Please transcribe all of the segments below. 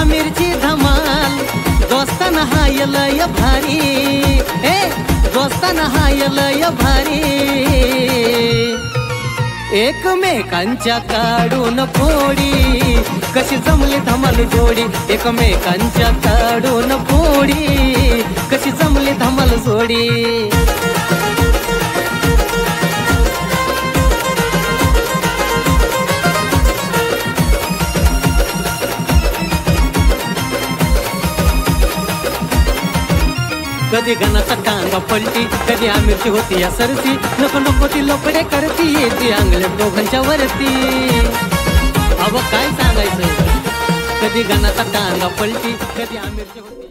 आमिरची धमाल दोस्ताना हाय लय भारी दोस्ताना हाय लय भारी एकमेकांच्या काढून फोडी कशी जमली धमाल जोडी एकमेकांच्या काढून फोडी कशी जमली धमाल जोडी कधी गणाचा टांगा पलटी कधी आमिरची होती या सरती नको नको ती लोकडे करती येते अंगले दोघांच्या वरती अब काय सांगायचं कधी गणाचा टांगा पलटी कधी आमिरची होती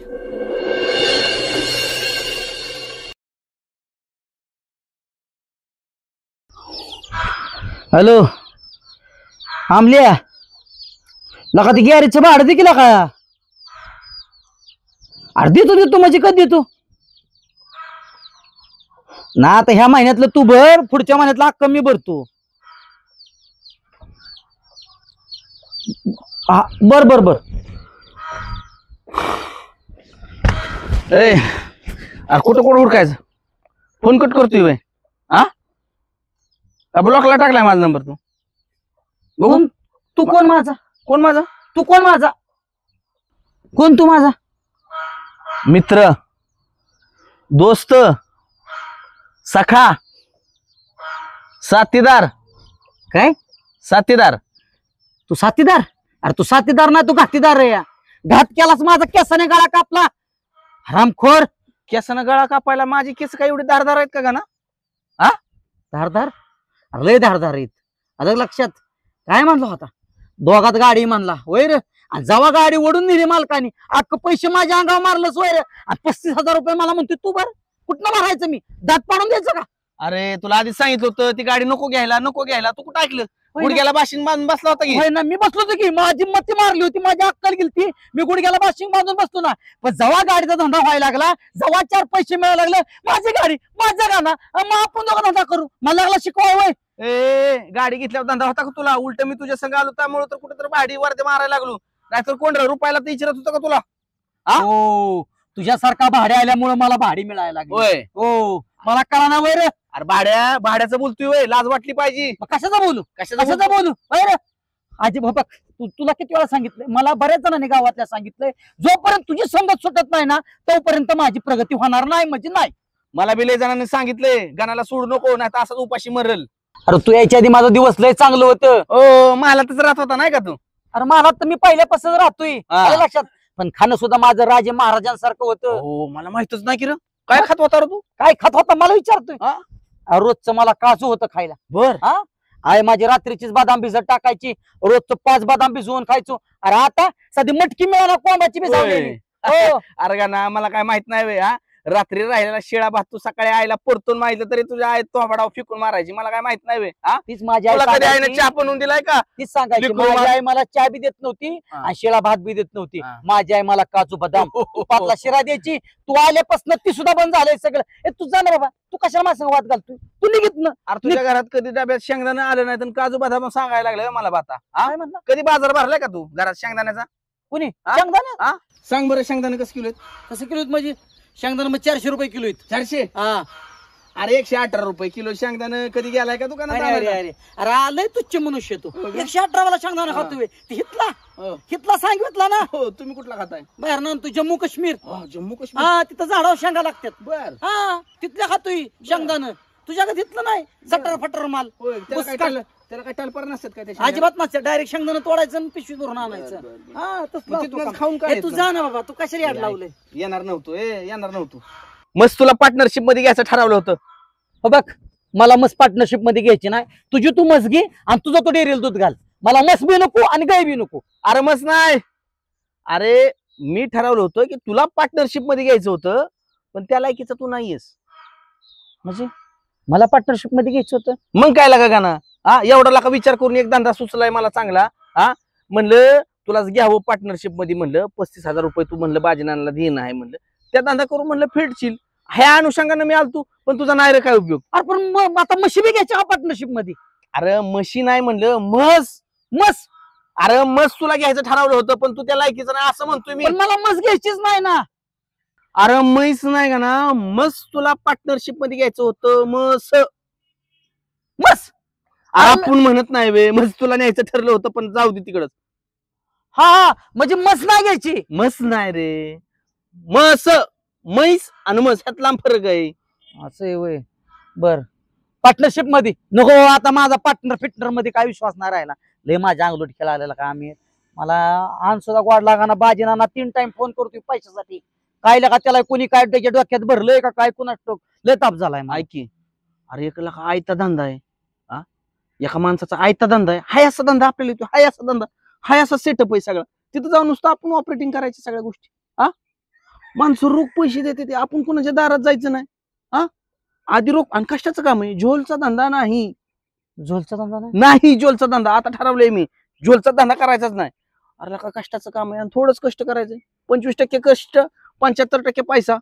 हॅलो आमल्या लका ती गॅरेजचं भाडं दे की लका अरे देतो म्हणजे कधी देतो ना आता ह्या महिन्यातलं तू भर पुढच्या महिन्यातला अख्खा मी भरतो हा बर बर बर ए अरे कुठं कुठं हुडकायचं फोन कट करतोय वे हा ब्लॉकला टाकलाय माझा नंबर तू बघून तू कोण माझा तू कोण माझा कोण तू माझा मित्र दोस्त सखा साथीदार काय साथीदार तू साथीदार अरे तू साथीदार ना तू घातीदार रे घात केलास माझा केसाने गळा कापला हरामखोर केसाने गळा कापायला माझी केस काय एवढे धारदार आहेत का ना हा धारदार अरे लय धारदार आहेत आता लक्षात काय म्हणलो होता दोघात गाडी म्हणला होय रे आणि जेव्हा गाडी ओढून नेली मालकाने अख्ख पैसे माझ्या अंगावर मारलंच होय रे आणि 35,000 रुपये मला म्हणते तू बर कुठनं भरायचं मी दात पाडून द्यायचं का अरे तुला आधी सांगितलं होतं ती गाडी नको घ्यायला तू कुठं ऐकलं गुडघ्याला बाशिंग बांधून बसला होता की ना मी बसलो होतो की माझी मती मारली होती माझी अक्कल गेली मी गुडघ्याला बाशिंग बांधून बसतो ना पण जेव्हा गाडीचा धंदा व्हायला लागला जेव्हा 4 पैसे मिळायला लागले माझी गाडी माझा गाणं मग आपण दोघं धंदा करू मला लागला शिकवाय वय ए गाडी घेतल्यावर धंदा होता का तुला उलट मी तुझ्या संग आलो त्यामुळे तर कुठेतरी भाडी वरती मारायला लागलो नाहीतर कोण रुपयाला तर विचारत होतं का तुला हो तुझ्यासारखा भाडे आल्यामुळे मला भाडी मिळायला लागली हो मला कळा ना वैर अरे भाड्याचं बोलतोय वय लाज वाटली पाहिजे कशाचं बोलू वैर आजी बाबा तुला किती वेळा सांगितलंय मला बऱ्याच जणांनी गावातल्या सांगितलंय जोपर्यंत तुझी संगत सुटत नाही ना तोपर्यंत माझी प्रगती होणार नाही म्हणजे नाही मला बी लय जणांनी सांगितलंय गणाला सोडू नको नाही तर असंच उपाशी मरल अरे तू याच्या आधी माझा दिवस लय चांगलं होतं मला तसं राहत होता नाही का तू अरे मला तर मी पहिल्यापासून राहतोय लक्षात पण खाणं सुद्धा माझं राजे महाराजांसारखं होतं मला माहितच नाही की रे काय खात होता रे तू काय खात होता मला विचारतोय रोजचं मला काजू होतं खायला बर आय माझी रात्रीचीच बदाम भिजत टाकायची रोजचं 5 बदाम भिजवून खायचो अरे आता सध्या मटकी मिळाला कोंबाची भिजवलेली अरे का ना मला काय माहित नाही हा रात्री राहिलेला शिळा भात तू सकाळी आईला परतून माहितलं तरी तुझ्या आई तोफाडाव फिकून मारायची मला काय माहित नाही तीच माझ्या आईने चहा बनवून दिलाय का तीच सांगायची माझी आई मला चहा बी देत नव्हती आणि शिळा भात बी देत नव्हती माझी आई मला काजू बदाम तुपातला शिरा द्यायची तू आल्यापासून ती सुद्धा बंद झालंय सगळं तू जा ना बाबा तू कशाला माझ्या संग वाद घालतोय तू निघित ना अरे तुझ्या घरात कधी डब्यात शेंगदाणा आलं नाही तर काजू बदाम सांगायला लागलं मला बाता कधी बाजार भरलाय का तू घरात शेंगदाण्याचा कुणी शेंगदाणा सांग बरं शेंगदाणे कसं किलो म्हणजे शेंगदाणा मग 400 रुपये किलो 400 अरे 118 रुपये किलो शेंगदाणा कधी गेलाय का दुकानात अरे आलंय तुच्छ मनुष्य तू 118 वाला शेंगदाणा खातोय हितला सांगितला ना तुम्ही कुठला खाताय बाहेर ना तू जम्मू काश्मीर तिथं झाडावर शेंगा लागतात बर तिथल्या खातोय शेंगदाणा तुझ्याकडे तिथलं नाही सटर फटर माल त्याला काय टलपर नसतात काय अजिबात नसतात डायरेक्ट शेंगदाणा तोडायचं आणि पिशवी भरून आणायचं खाऊन काय तू जा ना बाबा तू कशाला याड लावलंय येणार नव्हतो मस्त तुला पार्टनरशिप मध्ये घ्यायचं ठरवलं होतं बघ मला मस्त पार्टनरशिप मध्ये घ्यायची नाही तुझी तू मस घे आणि तुझं तो डेअरीला दूध घाल मला मस बी नको आणि गाय बी नको अरे मस नाही अरे मी ठरवलं होतं की तुला पार्टनरशिप मध्ये घ्यायचं होतं पण त्या लायकीचं तू नाहीयेस म्हणजे मला पार्टनरशिप मध्ये घ्यायचं होतं मग काय लागा गाना एवढा लागा विचार करून एक धंदा सुचलाय मला चांगला म्हणलं तुलाच घ्यावं पार्टनरशिप मध्ये म्हणलं 35,000 रुपये तू म्हणलं बाजीनाला देणं आहे म्हणलं त्या धंदा करून म्हणलं फेडशील ह्या अनुषंगाने मी आलतो पण तुझा नाही रे काय उपयोग अरे पण आता म्हशी बी घ्यायच्या पार्टनरशिप मध्ये अरे म्हशी नाही म्हणलं मस अरे मस्त तुला घ्यायचं ठरवलं होतं पण तू त्या लायकीचं नाही असं म्हणतोय मी. पण मला मस घ्यायचीच नाही ना. अरे म्हैस नाही का ना, मस्त तुला पार्टनरशिप मध्ये घ्यायचं होतं मस. मस आपण म्हणत नाही वे, मस्त तुला न्यायचं ठरलं होतं पण जाऊ दे तिकडच. हा हा म्हणजे मस नाही घ्यायची. मस नाही रे, मस. म्हैस आणि मस ह्यात लांब फरक आहे. असं आहे वय. बर पार्टनरशिप मध्ये नको. आता माझा पार्टनर फिटनर मध्ये काय विश्वास नाही राहिला. लय माझ्या अंगलोट खेळा आलेला का आम्ही. मला आण सुद्धा गोड लागाना. बाजीना 3 टाइम फोन करतोय पैशासाठी. काय लगा त्याला कोणी काय त्याच्या डोक्यात भरलंय का काय कुणाच ठाऊक. लय ताप झालाय मला. ऐक की, अरे एक लाख आयता धंदा आहे. हा, एका माणसाचा आयता धंदा आहे. हाय असा धंदा आपल्याला येतो. हाय असा धंदा, हाय असा सेटअप आहे सगळं. तिथं जाऊन नुसतं आपण ऑपरेटिंग करायच्या सगळ्या गोष्टी. हा, माणसं रोख पैसे देते ते, आपण कोणाच्या दारात जायचं नाही. हा, आधी रोख. आणि कष्टाचं काम आहे, झोलचा धंदा नाही. झोलचा धंदा नाही. नाही झोलचा धंदा. आता ठरवलंय मी, झोलचा धंदा करायचाच नाही. अरे का कष्टाचं काम आहे आणि थोडंच कष्ट करायचंय. 25% कष्ट, 75% पैसा.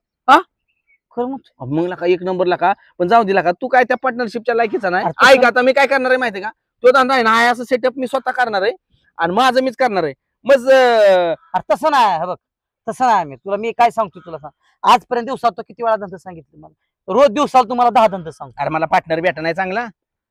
खरं मग मग लका एक नंबरला का. पण जाऊ दिला का, तू काय त्या पार्टनरशिपच्या लायकीचा नाही. अरे तसं- ऐक आता मी काय करणार आहे माहितीये का, तो धंदा आहे ना, हाय असं सेटअप मी स्वतः करणार आहे आणि माझं मीच करणार आहे. मग अरे तसं नाही. हे बघ तसं नाही आम्ही. तुला मी काय सांगतो तुला सांग. आजपर्यंत दिवसात तो किती वेळा धंदा सांगितलं मला. रोज दिवसाला तुम्हाला 10 धंदा सांगतो. अरे मला पार्टनर भेटा नाही चांगला.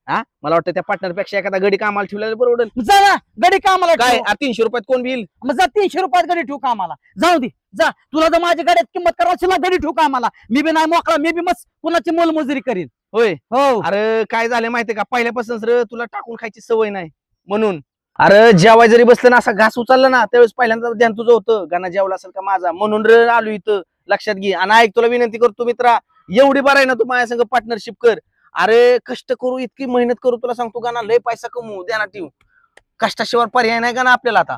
हा, मला वाटतं त्या पार्टनर पेक्षा एखादा गडी कामाला ठेवलेलं परवडेल. जा ना गडी कामाला काय ठेव. 300 रुपयात कोण बिल. मग जा 300 रुपयात गडी ठेवू कामाला. जाऊ दे जा. तुला जर माझ्या गाड्यात किंमत करायची ना गडी ठेवू कामाला. मी बी नाही मोकळा. मी बी मस्त कुणाची मोलमजुरी करीन. होय. हो अरे काय झालं माहितीये का, पहिल्यापासून रे तुला टाकून खायची सवय नाही म्हणून. अरे जेवाय जरी बसलं ना, असा घास उचलला ना, त्यावेळेस पहिल्यांदा ध्यान तुझं होतं गाणं जेवला असेल का माझा, म्हणून रे आलो इथं. लक्षात घे. आणि ऐक, तुला विनंती करतो मित्रा, एवढी बरं आहे ना तू माझ्या संग पार्टनरशिप कर. अरे कष्ट करू, इतकी मेहनत करू, तुला सांगतो गाणं लय पैसा कमवू द्या ना ठेवू. कष्टाशिवाय पर्याय नाही का ना आपल्याला आता.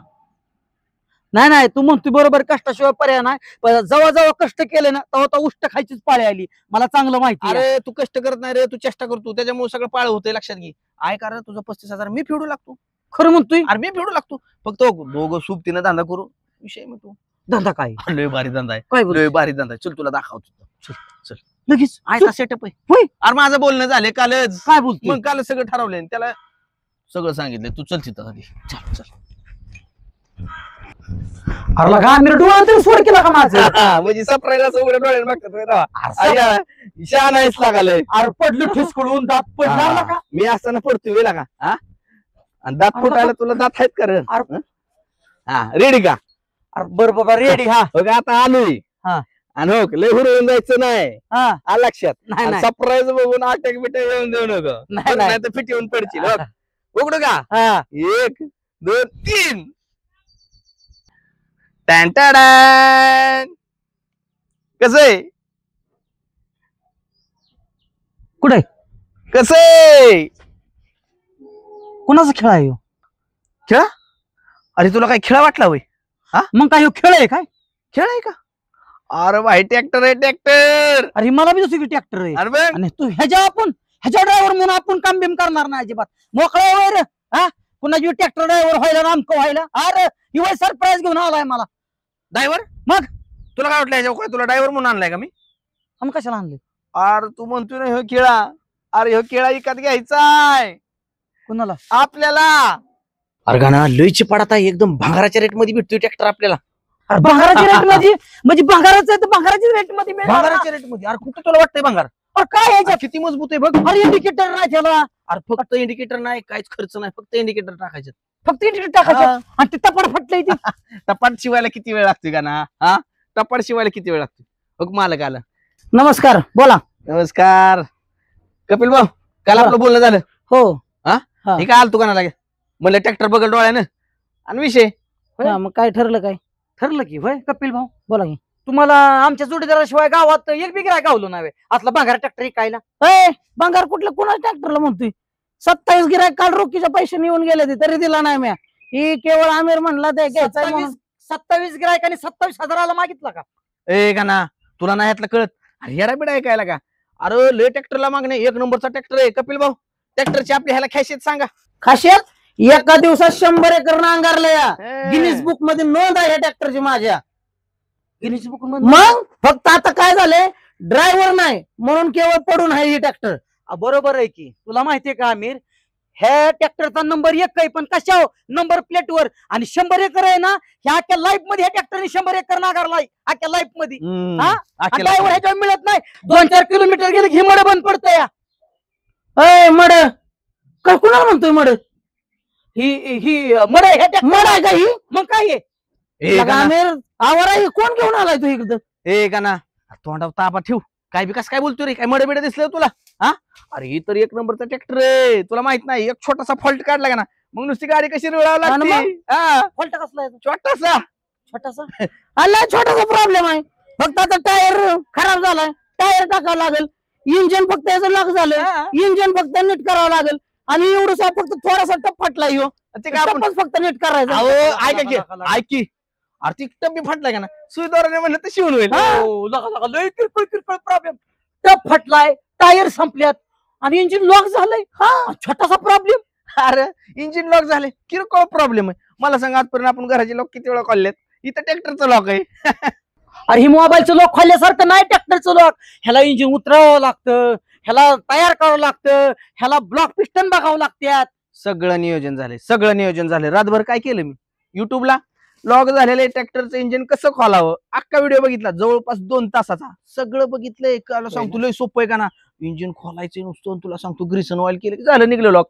नाही नाही तू म्हणतो बरोबर. कष्टाशिवाय पर्याय नाही. पण जेव्हा जेव्हा कष्ट केले ना तेव्हा उष्ट खायचीच पाळी आली. मला चांगलं माहिती आहे. अरे तू कष्ट करत नाही रे, तू चेष्टा करतो, त्याच्यामुळे सगळं पाळ होतंय. लक्षात घे. ऐक अरे, तुझं 35,000 मी फेडू लागतो. खरं म्हणतोय. अरे मी फेडू लागतो. फक्त दोघं सुबतीनं धंदा करू. विषय मग तू धंदा काय लय भारी धंदा आहे. काय बोल लय भारी धंदा आहे. चल तुला दाखवतो. चल लगेच आयता सेटअप आहे. होय. अरे माझं बोलणं झाले कालच. काय बोलतोय. मग काल सगळं ठरवलंय त्याला सगळं सांगितलंय. तू चल तिथं आधी. चल चल. अरे लगा आम्ही डोळा तरी सोड केला का माझं. म्हणजे सरप्राईज असं उघड्या डोळ्याने बघतात होय तेव्हा. शान आहेस लागालय. अरे पडलं ठिसकळून दात पडला का. मी असताना पडतोय वेळा का. हा, आणि दात अरे फुटायला तुला दात आहेत कर. अरे हा रेडी का. अरे बरं बाबा रेडी. हा हो का, आता आलोय. हा. आणि हो लय हुरळून जायचं नाही. हा आ लक्षात. नाही नाही सरप्राईज बघून अटॅक बिटॅक येऊन देऊ नको. नाही, नाही. नाही तर फिट येऊन पडशील. हो. उघडू का. हा 1 2 3. टॅन कसं कुठे कसं कुणाचा खेळ आहे ह्यो? खेळा. अरे तुला काय खेळा वाटला होय. मग काय ह्यो खेळ आहे काय. खेळ आहे का. अरे भाई ट्रॅक्टर आहे ट्रॅक्टर. अरे ही मला बी दुसरी ट्रॅक्टर आहे. अरे बघ. आणि तू ह्याच्या ड्रायव्हर म्हणून आपण काम बिम करणार नाही अजिबात. मोकळा वर. हा कुणाची ट्रॅक्टर ड्रायव्हर व्हायला नामकं व्हायला. अरे ही सरप्राईज घेऊन आलाय मला. ड्रायव्हर. मग तुला काय वाटलं ह्याच्या तुला ड्रायव्हर म्हणून आणलाय का मी. मग कशाला आणले. अरे तू म्हणतोय ना ह्यो खेळा. अरे ह्यो खेळा विकत घ्यायचाय कुणाला. आपल्याला. अरे गाणं लयची पडत आहे. एकदम भांगाराच्या रेट मध्ये भेटतोय ट्रॅक्टर आपल्याला. अरे भंगाराच्या रेट मध्ये म्हणजे भंगाराचं आहे तर भंगाराच्या रेट मध्ये मिळणार ना. भांगाराच्या रेट मध्ये. अरे कुठं तुला वाटतंय भांगार. अरे काय ह्याच्यात. किती मजबूत आहे बघ. अरे इंडिकेटर नाही त्याला. अरे फक्त इंडिकेटर नाही, काहीच खर्च नाही, फक्त इंडिकेटर टाकायचं. फक्त इंडिकेटर टाकायचं आणि ते तपड फटलंय ते. टपाट शिवायला किती वेळ लागतोय का ना. हा, टपाट शिवायला किती वेळ लागतोय. बघ मालक आला. नमस्कार बोला. नमस्कार कपिल भाऊ. काल बोला. आपलं बोलणं झालं. हो हे काय आलं तू का लागे म्हणलं ट्रॅक्टर बघल डोळ्यानं आणि विषय. हा, मग काय ठरलं काय. ठरलं की होय कपिल भाऊ बोला की. तुम्हाला आमच्या जोडीदाराशिवाय गावात एक बी गिराय गावलो नाही असला भंगार ट्रॅक्टर कायला. भंगार कुठलं कुणा ट्रॅक्टरला म्हणतोय. 27 गिराय काल रोखीच्या पैसे निघून गेले ते तरी दिला नाही म्या. ही केवळ आमिर म्हणला ते 27 गिरायकाने 27,000 मागितला का. ए का ना तुला नाही यातलं कळत. अरे येडा बिडा ऐकायला का. अरे लय ट्रॅक्टरला मागणे. 1 नंबरचा ट्रॅक्टर आहे कपिल भाऊ. ट्रॅक्टरची आपल्या ह्याला खासियत सांगा. खासियत एका दिवसात 100 एकर नांगरले. गिनीज बुक मध्ये नोंद आहे ट्रॅक्टरची माझ्या. गिनीज बुक मग फक्त आता काय झालंय ड्रायव्हर नाही म्हणून केवळ पडून आहे ही ट्रॅक्टर. बरोबर आहे की. तुला माहितीये का आमिर, ह्या ट्रॅक्टरचा नंबर 1 आहे, पण कशा नंबर प्लेटवर. आणि 100 एकर आहे ना, ह्या अख्ख्या लाईफ मध्ये ह्या ट्रॅक्टरने 100 एकर नाकारलाय अख्ख्या लाईफ मध्ये. हा? ड्रायव्हर ह्याच्यावर मिळत नाही. 2-4 किलोमीटर गेले की मड बंद पडतं या. मड काय कुणाला म्हणतोय मड? ही मड आहे मड आहे का ही? मग काय आहे आवारा कोण घेऊन आलाय तू इकडं? ए गाना तोंडावर ताबा ठेव. काय विकास काय बोलतोय रे? काय मडबेड दिसलं तुला? हा, अरे ही तर 1 नंबरचा ट्रॅक्टर आहे. तुला माहित नाही, एक छोटासा फॉल्ट काढला का ना, मग नुसती गाडी कशी रुळावं लागते. फॉल्ट कसला छोटासा छोटासा आला छोटासा प्रॉब्लेम आहे. फक्त आता टायर खराब झालाय, टायर टाकावं लागेल. इंजिन फक्त याचं लॉक झालं, इंजिन फक्त नीट करावं लागेल. आणि एवढं फक्त थोडासा टप फाटला ह्यो, ते काय आपण फक्त नीट करायचं. ऐका की ऐकी, अरे ती टप्पी फाटलाय का ना, सुईद्वाराने म्हणलं तर शिवून होईल. लय किरकोळ किरकोळ प्रॉब्लेम. टप फाटलाय, टायर संपल्यात आणि इंजिन लॉक झालंय. छोटासा प्रॉब्लेम. अरे इंजिन लॉक झाले, किरकोळ प्रॉब्लेम आहे. मला सांग, आजपर्यंत आपण घराचे लॉक किती वेळा खोललेत? इथं ट्रॅक्टरचं लॉक आहे. अरे ही मोबाईलचं लॉक खोलल्यासारखं नाही ट्रॅक्टरचं लॉक. ह्याला इंजिन उतरावं लागतं, ह्याला तयार करावं लागतं, ह्याला ब्लॉक पिस्टन बघावं लागतात. सगळं नियोजन झालंय. रातभर काय केलं मी, युट्यूबला लॉक झालेलं ट्रॅक्टरचं इंजिन कसं खोलावं अख्खा व्हिडिओ बघितला, जवळपास 2 तासाचा. सगळं बघितलंय. काल सांगतो लय सोपं आहे का ना, इंजिन खोलायचं नुसतं. तुला सांगतो ग्रीसन ऑइल केलं की झालं, निघलं लॉक.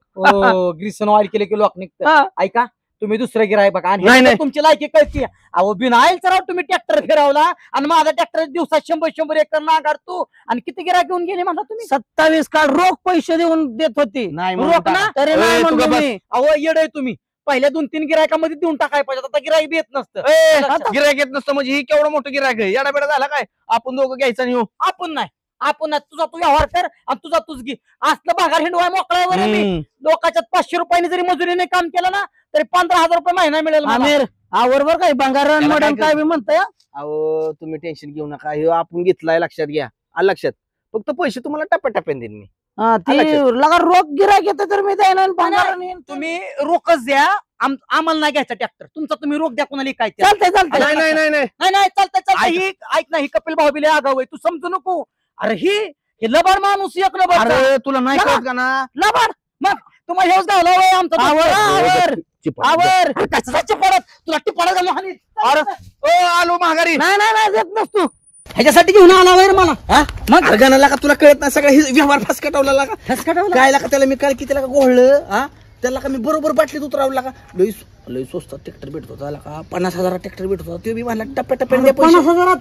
ग्रीसन ऑइल केलं की लॉक निघतं. ऐका, तुम्ही दुसरं गिराय बघा आणि नाही. तुमची लायकी कळती. अहो बिन ऑइलचा राव तुम्ही ट्रॅक्टर फिरवला आणि माझा ट्रॅक्टर दिवसात 100 एकर नाकारतो. आणि किती गिराय घेऊन गेले म्हणला तुम्ही? 27 काळ रोख पैसे देऊन देत होते. रोख ना, तरी नाही म्हणलो मी. अहो येडे तुम्ही. पहिल्या 2-3 गिरायकामध्ये देऊन टाकाय पाहिजे, आता गिरायक येत नसतं. गिरायक येत नसतं म्हणजे ही केवढं मोठं गिरायक आहे? येडा बेडा झाला काय? आपण दोघं घ्यायचं नाही. आपण नाही तुझा तू व्यवहार कर आणि तुझा तूच घे. असलं भागार हिंडवाय मोकळ्यावर लोकांच्या 500 रुपयाने जरी मजुरीने काम केलं ना, तरी 15,000 रुपये महिना मिळेल. बरोबर काय बंगारण मॉडर्न काय म्हणताय? अहो तुम्ही टेन्शन घेऊ नका, हे आपण घेतलाय, लक्षात घ्या. लक्षात, फक्त पैसे तुम्हाला टप्प्याटप्प्याने देईन मी. लगा रोख गिरायक येतं तर मी द्यायला. तुम्ही रोखच द्या, आम्हाला नाही घ्यायचा ट्रॅक्टर तुमचा. तुम्ही रोख द्या कोणाला काय चालतंय. नाही चालतंय. ऐक ना, ही कपिल भाऊ बिले आगाव आहे, तू समजू नको. अरे हे लबाड माणूस एक नंबर. अरे तुला नाही कळत का ना, लबाड. मग तुम्हाला हेच गावला आमचा आवर कशाची पडत तुला टिपडा घालून हानी. अरे आलो माघारी. नाही देत नसतो. ह्याच्यासाठी घेऊन आला वैर मला. मग गाण्याला का तुला कळत नाही? सगळा व्यवहार फसकटवला का? काय लागा त्याला मी काल किती लागा गोळलं. त्याला का मी बरोबर बाटलीत उतरावला का? लई स्वस्त ट्रॅक्टर भेटत होता का? 50,000 ट्रॅक्टर भेटत होता. ते बी मला टप्प्याटप्प्याने 50,000.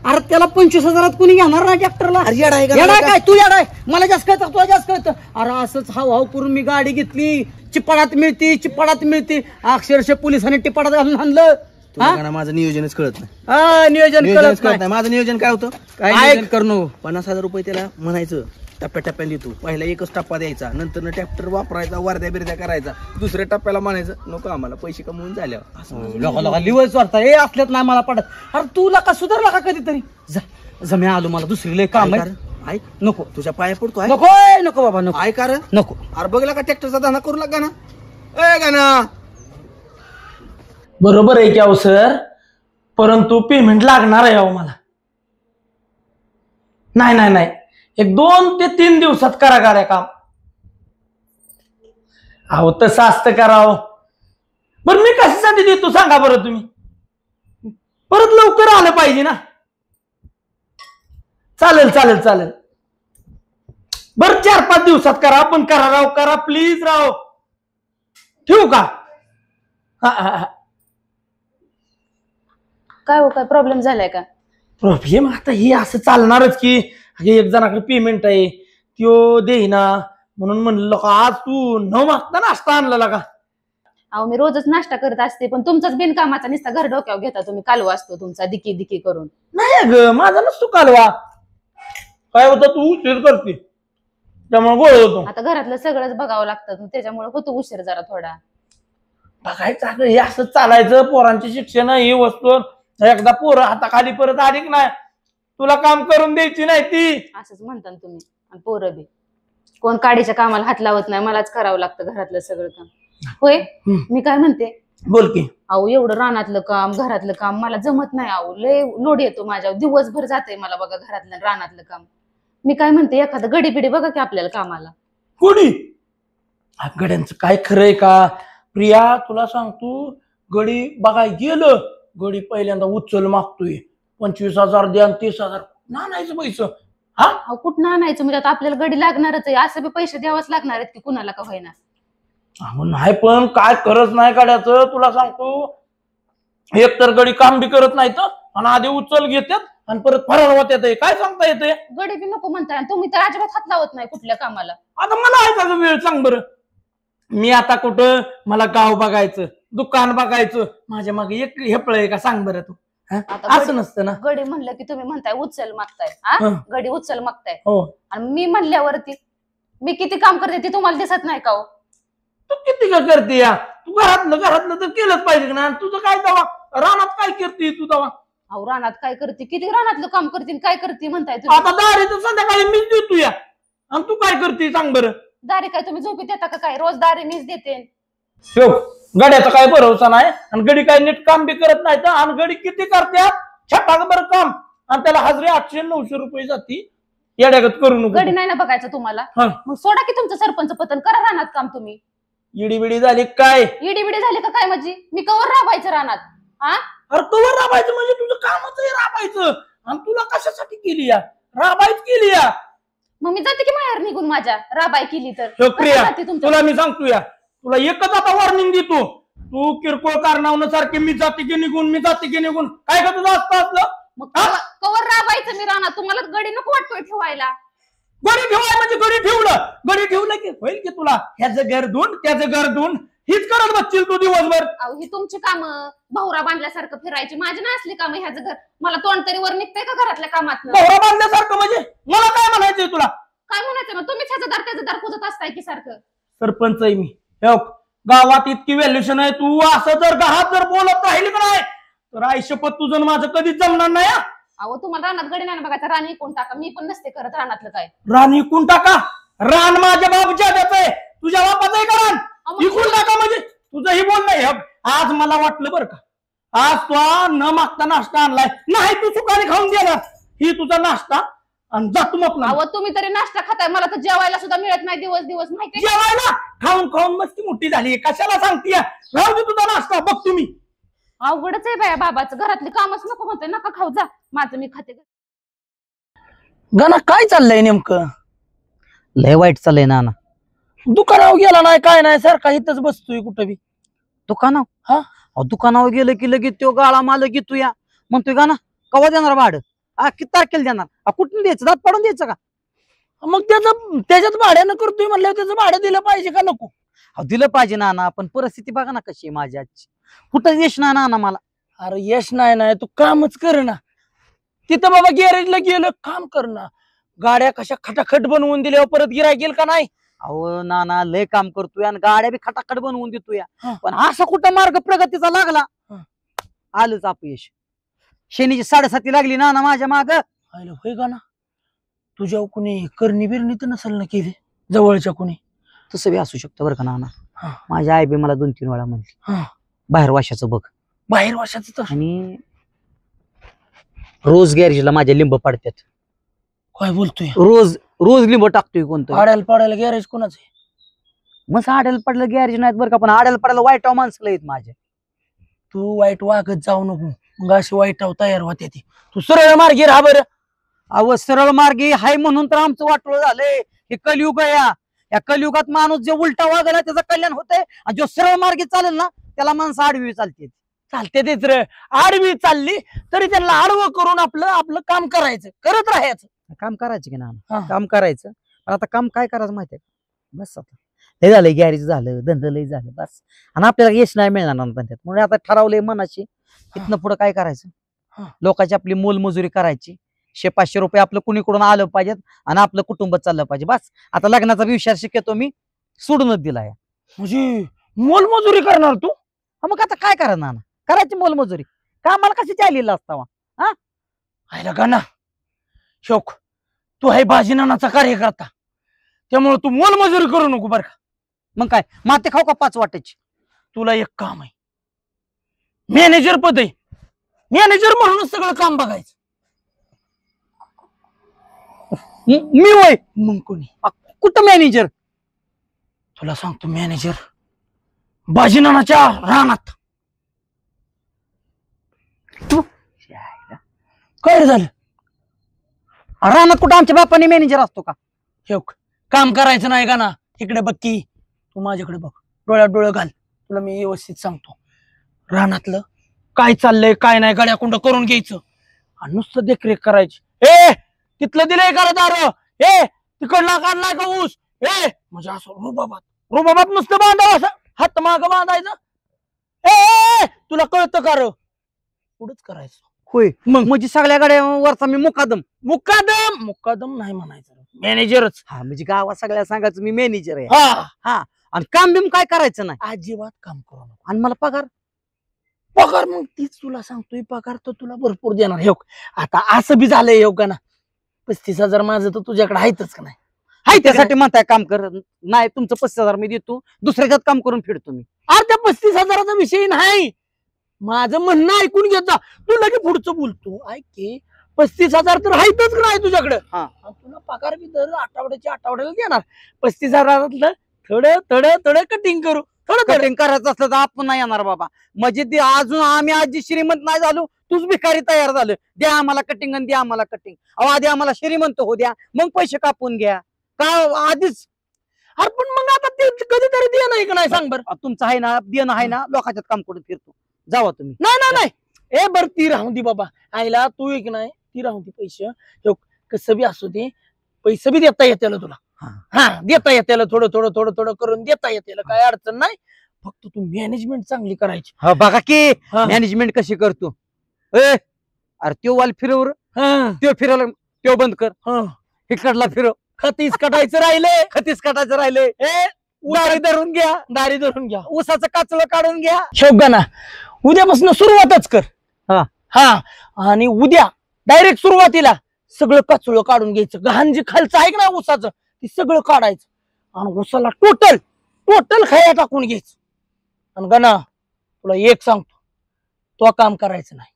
अरे त्याला 25,000 कोणी घेणार नाही ट्रॅक्टरला? येडा काय तू? येडा आहे. मला जास्त कळतं, तुला जास्त कळतं. अरे असंच हाव करून मी गाडी घेतली. चिपाडात मिळते. अक्षरशः पोलिसांनी टिपाडात घालून आणलं. माझं नियोजनच कळत नाही. नियोजन कळत नाही. माझं नियोजन काय होतं? काय करणं? 50,000 रुपये त्याला म्हणायचं, टप्प्याटप्प्याने देतो. पहिला एकच टप्पा द्यायचा, नंतर ट्रॅक्टर वापरायचा, वर्ध्या बिरद्या करायचा. दुसऱ्या टप्प्याला म्हणायचं नको आम्हाला पैसे कमवून झाल्यावर. लिवच वाटतं हे असल्यात नाही मला पडत. अरे तुला का सुधारला का कधीतरी? जमे आलो, मला दुसरी लय काम आहे. ऐक, नको तुझ्या पाया पडतो. नको बाबा नको. ऐक नको. अरे बघला का ट्रॅक्टरचा धंदा करू लागा ना. ए गाना बरोबर आहे की अहो सर, परंतु पेमेंट लागणार आहे अहो मला. नाही एक 2 ते 3 दिवसात करा गाड्या काम. अहो तसं असतं करावं. बरं मी कशासाठी देतो सांगा बरं तुम्ही? परत लवकर आलं पाहिजे ना. चालेल. बरं 4-5 दिवसात करा, आपण करा राव, करा प्लीज राव. ठेवू का? हा. काय प्रॉब्लेम झालाय का? प्रॉब्लेम आता हे असं चालणारच की एक जणाकडे पेमेंट आहे त्यो देईना, म्हणून म्हणलं का आज तू न मागता नाश्ता आणला का? अहो मी रोजच नाश्ता करत असते, पण तुमचाच बिनकामाचा नुसता घर डोक्यावर घेता तुम्ही. कालवा असतो तुमचा दिकी करून. नाही ग, माझा नसतो कालवा. काय होतं, तू उशीर करते त्यामुळे गोळ होतो. आता घरातलं सगळंच बघावं लागतं, त्याच्यामुळे होतो उशीर जरा थोडा. बघायचं हे असं चालायचं. पोरांचे शिक्षण ही वस्तू एकदा पोरं हाताखाली परत आली नाही, तुला काम करून द्यायची नाही ती. असंच म्हणता तुम्ही. आणि पोरं बी कोण काडीच्या कामाला हात लावत नाही, मलाच करावं लागतं घरातलं सगळं काम. होय मी काय म्हणते, बोल की. अहो एवढं रानातलं काम घरातलं काम मला जमत नाही. अहो लय लोड येतो माझ्यावर, दिवसभर जाते मला बघा घरातलं रानातलं काम. मी काय म्हणते, एखादं गडी बिडी बघा की आपल्याला कामाला. कोणी? गड्यांचं काय खरंय का प्रिया, तुला सांगतो गडी बघाय गेलं, गडी पहिल्यांदा उचल मागतोय 25,000 द्या 30,000 नानायचं पैसे. अहो कुठं आणायचं म्हणजे आता आपल्याला गडी लागणारच आहे, असं बी पैसे द्यावाच लागणार आहेत की कुणाला का होईना. अहो नाही पण काय करत नाही गाड्याचं, तुला सांगतो एक तर गडी काम बी करत नाही तर आणि आधी उचल घेतात आणि परत फरार होत येते, काय सांगता येते. गडी बी नको म्हणताय आणि तुम्ही तर अजिबात हात लावत नाही कुठल्या कामाला. आता मला आहे त्याचा वेळ, सांग बरं. मी आता कुठं, मला गाव बघायचं, दुकान बघायचं, माझ्या मागे एक हेपळ आहे का सांग बरं तू. आता असं नसतं ना. गडी म्हणलं की तुम्ही म्हणताय उचल मागताय, हं. गडी उचल मागताय हो, आणि मी म्हणल्यावरती मी किती काम करते ते तुम्हाला दिसत नाही का हो? तू किती का करते या, तू घरातलं तर केलंच पाहिजे ना. तुझं काय दवा रानात काय करते तू दवा. अहो रानात काय करते, किती रानातलं काम करते काय करते म्हणताय तुम्ही? आता दारी तर संध्याकाळी मीच देतो या, आणि तू काय करते सांग बरं. दारी काय तुम्ही झोपी देता का काय? रोज दारी मीच देते. ठेव, गड्याचा काय भरोसा नाही आणि गडी काय नीट काम बी करत नाही तर. आणि गडी किती करते छटाक बरं काम, आणि त्याला हजरी 800-900 रुपये जाती. येड्यागत करू नको. गडी नाही ना बघायचं तुम्हाला, हं. मग सोडा की तुमचं सरपंच पतन, करा रानात काम तुम्ही. इडी बिडी झाली काय. इडी बिडी झाली का काय माझी? मी कवर राबायचं रानात? अरे कवर राबायचं म्हणजे तुझं कामच आहे राबायचं, आणि तुला कशासाठी केली या, राबायच केली या. मग मी जाते की बाहेर निघून माझ्या, राबाय केली तर. ठेव प्रिया, कसं जाते तुमच्या? तुला मी सांगतो या, तुला एकच आता वॉर्निंग देतो, तू किरकोळ कारणावून सारखे मी जाते की निघून, मी जाते की निघून, काय का तुझं असतं असलं. मग कवर राबायचं मी रानात? तुम्हाला गडी नको वाटतोय ठेवायला? गडी ठेवाय म्हणजे गडी ठेवलं की होईल की तुला ह्याचं घर धुवून त्याचं घर धुवून हीच करत बसशील तू दिवसभर. अहो ही तुमची कामं, भावरा बांधल्यासारखं फिरायची, माझी नसली कामं ह्याचं घर. मला तोंड तरी वर निघतंय का घरातल्या कामात? नवरा बांधल्यासारखं म्हणजे मला काय म्हणायचंय तुला. काय म्हणायचं मग? तुम्हीच ह्याचं दार पुजत असताय की सारखं. सरपंच आहे मी, हे बघ, गावात इतकी व्हॅल्युएशन आहे, तू असं जर घरात जर बोलत राहिली का नाही तर आयुष्यपत तुझं आणि माझं कधीच जमणार नाही. अहो तुम्हाला रानात गडी नाही ना बघायचा, रान इकून टाका. मी पण नसते करत रानातलं काय. रान इकून टाका? रान माझ्या बाबूच्या हातात आहे, तुझ्या बापाचं आहे का रान? इकून टाका म्हणजे तुझंही बोल नाही. आज मला वाटलं बरं का, आज तू न मागता नाश्ता आणलाय, नाही तू सुखाने खाऊन गेला, ही तुझा नाश्ता आणि जा तू मग. अहो तुम्ही तरी नाश्ता खाताय, मला तर जेवायला सुद्धा मिळत नाही दिवस माहिती. जेवायला खाऊन खाऊन मस्ती मोठी झाली, कशाला सांगतीय? राहू दे तुझा नाश्ता, बघ तुम्ही. अवघडच आहे बाया बाबाचं, घरातली कामच नको म्हणतोय, नका खाऊ, जा माझं मी खाते. गणा काय चाललंय नेमकं? लय वाईट चाललंय नाना. दुकानावर गेला नाही काय नाही, सारखा इथंच बसतोय कुठं बी. दुकानावर? हा? अहो दुकानावर गेलं की लगेच तो गाळा मालक येतो या, म्हणतोय का ना कवा देणार भाडं? किती तारखेला देणार? कुठून द्यायचं? दात पाडून द्यायचं का? मग त्याच्यात भाड्यानं करतोय म्हणल्यावर त्याचं भाडं दिलं पाहिजे का नको? अहो दिलं पाहिजे नाना, पण परिस्थिती बघा ना कशी आहे माझी आजची. कुठं यश ना नाना मला. अरे यश नाही तू कामच कर ना. तिथं बाबा गॅरेजला गेलं, काम कर ना. गाड्या कशा खटाखट बनवून दिल्यावर परत गिराय गेल का नाही? अहो नाना लय काम करतोय आणि गाड्या बी खटाखट बनवून देतोय, हा. पण असा कुठं मार्ग प्रगतीचा लागला? आलंच अपयश. शनीची 7:30 लागली नाना माझ्या माग. होय का ना? तुझ्या कुणी करणी बिरणी तर नसेल ना केली जवळच्या कुणी? तसं बी असू शकतं बरं का नाना. हा. माझ्या आई बी मला 2-3 वेळा म्हणली बाहेर वाशाचं बघ. बाहेर वर्षाचं तर आणि रोज गॅरेजला माझ्या लिंब पडतात. काय बोलतोय? रोज लिंब टाकतोय कोणतं. आड्याला पाड्याला गॅरेज कोणाचं आहे? मग आड्याला पडलं गॅरेज नाहीत बरं का, पण आड्याला पडायला वाईट माणसं आहेत माझ्या. तू वाईट वागत जाऊ नको, मग अशी वाईट तयार होते ती. तू सरळ मार्गी राहा बरं. अव सरळ मार्गी हाय म्हणून तर आमचं वाटलं झालंय. हे कलियुग आहे या कलियुगात माणूस जे उलटा वागला त्याचं कल्याण होतंय, आणि जो सरळ मार्गी चालेल ना त्याला माणसं आडवी चालते. तेच रे, आडवी चालली तरी त्यांना आडवं करून आपलं काम करायचं, करत राहायचं. काम करायचं की ना, हा. काम करायचं. पण आता काम काय करायचं माहितीये का? बस आता हे झालं, गॅरेज झालं, धंदा लय झालं, बस. आणि आपल्याला यश नाही मिळणार ना धंद्यात, म्हणून आता ठरवलंय मनाशी इथनं पुढे काय करायचं. लोकांची आपली मोलमजुरी करायची, 100-500 रुपये आपलं कुणीकडून आलं पाहिजेत आणि आपलं कुटुंब चाललं पाहिजे. बस आता लग्नाचा विचार शक्यतो मी सोडूनच दिलाय. म्हणजे मोलमजुरी करणार तू? मग आता काय करणार ना, करायची मोलमजुरी. कामाला कशी चाललेला असतावा? आयला का ना शोक, तू आहे भाजीनानाचा कार्यकर्ता, त्यामुळे तू मोलमजुरी करू नको बरं का. मग काय माते खाऊ का 5 वाटायची? तुला एक काम आहे, मॅनेजर पद आहे. मॅनेजर म्हणूनच सगळं काम बघायचं. मी होय? मग कोणी? कुठं मॅनेजर? तुला सांगतो मॅनेजर बाजीनानाच्या रानात. काय रे झालं? रानात कुठं आमच्या बापाने मॅनेजर असतो का? हे बघ, काम करायचं नाही का ना, इकडे बघ की, तू माझ्याकडे बघ, डोळ्यात डोळं घाल, तुला मी व्यवस्थित सांगतो. रानातलं काय चाललंय काय नाही गड्या कुंड करून घ्यायचं आणि नुसतं देखरेख करायची. तिथलं दिलंय का दार, तिकडला काढलाय का ऊस, म्हणजे असं रुबाबात नुसतं बांधावं, असं हात माग बांधायचं. तुला कळतं का र? पुढंच करायचं. होय, मग म्हणजे सगळ्या गाड्यावरचा मी मुकादम मुक्कादम नाही म्हणायचं, मॅनेजरच. हा, म्हणजे गावात सगळ्या सांगायचं मी मॅनेजर आहे. हा, आणि काम बिम काय करायचं नाही, अजिबात काम करू नको. आणि मला पगार मग तीच तुला सांगतोय, पगार तर तुला भरपूर देणार. हे आता असं बी झालंय येऊ का ना, 35,000 माझं तर तुझ्याकडे आहेतच का नाही? हाय त्यासाठी म्हणताय काम कर नाही, तुमचं 35,000 मी देतो, दुसऱ्याच्यात काम करून फिरतो मी. अरे त्या 35,000चा विषय नाही, माझं म्हणणं ऐकून घेत जा. तू लगे पुढचं बोलतो, ऐक की 35,000 तर आहेतच नाही तुझ्याकडे. तुला पगार बी दर आठवड्याला देणार. 35,000 थोडं कटिंग करू, थोडं कटिंग करायचं असलं तर आपण नाही येणार बाबा. म्हणजे ते अजून आम्ही आजी श्रीमंत नाही झालो, तूच भिकारी तयार झालं. द्या आम्हाला कटिंग आणि द्या आम्हाला कटिंग. अहो आधी आम्हाला श्रीमंत हो द्या, मग पैसे कापून घ्या का आधीच. अरे पण मग आता ते कधीतरी दे नाही का नाही, सांग बरं. तुमचं आहे ना, देणं आहे ना, लोकांच्यात काम करून फिरतो. जावा तुम्ही. नाही बर ती राहून दे बाबा, आईला तू एक नाही ती राहून दे. पैसे कसं बी असू दे, पैसे बी देता येते तुला. देता येते, थोडं करून देता येते, काय अडचण नाही. फक्त तू मॅनेजमेंट चांगली करायची. बघा की मॅनेजमेंट कशी करतो. अरे त्यो वाल फिरव, त्यो फिरवलं त्यो बंद कर, इकडला फिरव. खतीस कटायचं राहिले, दारी धरून घ्या, ऊसाचं काचलं काढून घ्या. शोभगाना उद्यापासून सुरुवातच कर. आणि उद्या डायरेक्ट सुरुवातीला सगळं काचुळं काढून घ्यायचं. गहाण जे खालचं आहे ना ऊसाचं, ते सगळं काढायचं आणि ऊसाला टोटल खाया टाकून घ्यायचं. आणि गणा तुला एक सांगतो, तो काम करायचं नाही.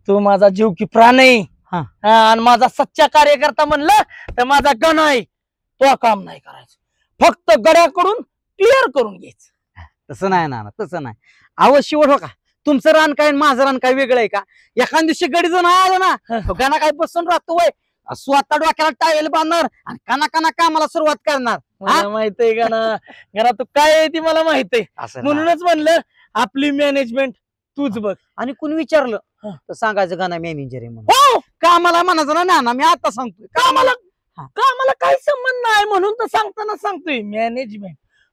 तो माझा जीव की प्राण आहे, आणि माझा सच्चा कार्यकर्ता म्हणलं तर माझा गणा आहे. तो काम नाही करायचं, फक्त गड्याकडून क्लिअर करून घ्यायचं. तसं नाही ना, तसं नाही. अवश्य हो का, तुमचं रान काय माझं रान काय वेगळं आहे का? एखाद दिवशी गडी जण आलो ना, गाणं काय बसून राहतो वय, स्वतः डोक्याला टावेल बांधणार आणि काना कामाला सुरुवात करणार. मला माहितीये गणा तू काय आहे ती मला माहितीये. म्हणूनच म्हणलं आपली मॅनेजमेंट तूच बघ. आणि कोणी विचारलं तर सांगायचं गाणं मॅनेजर आहे म्हणून. कामाला म्हणायचं ना, मी आता सांगतोय कामाला काही संबंध नाही, म्हणून तर सांगतोय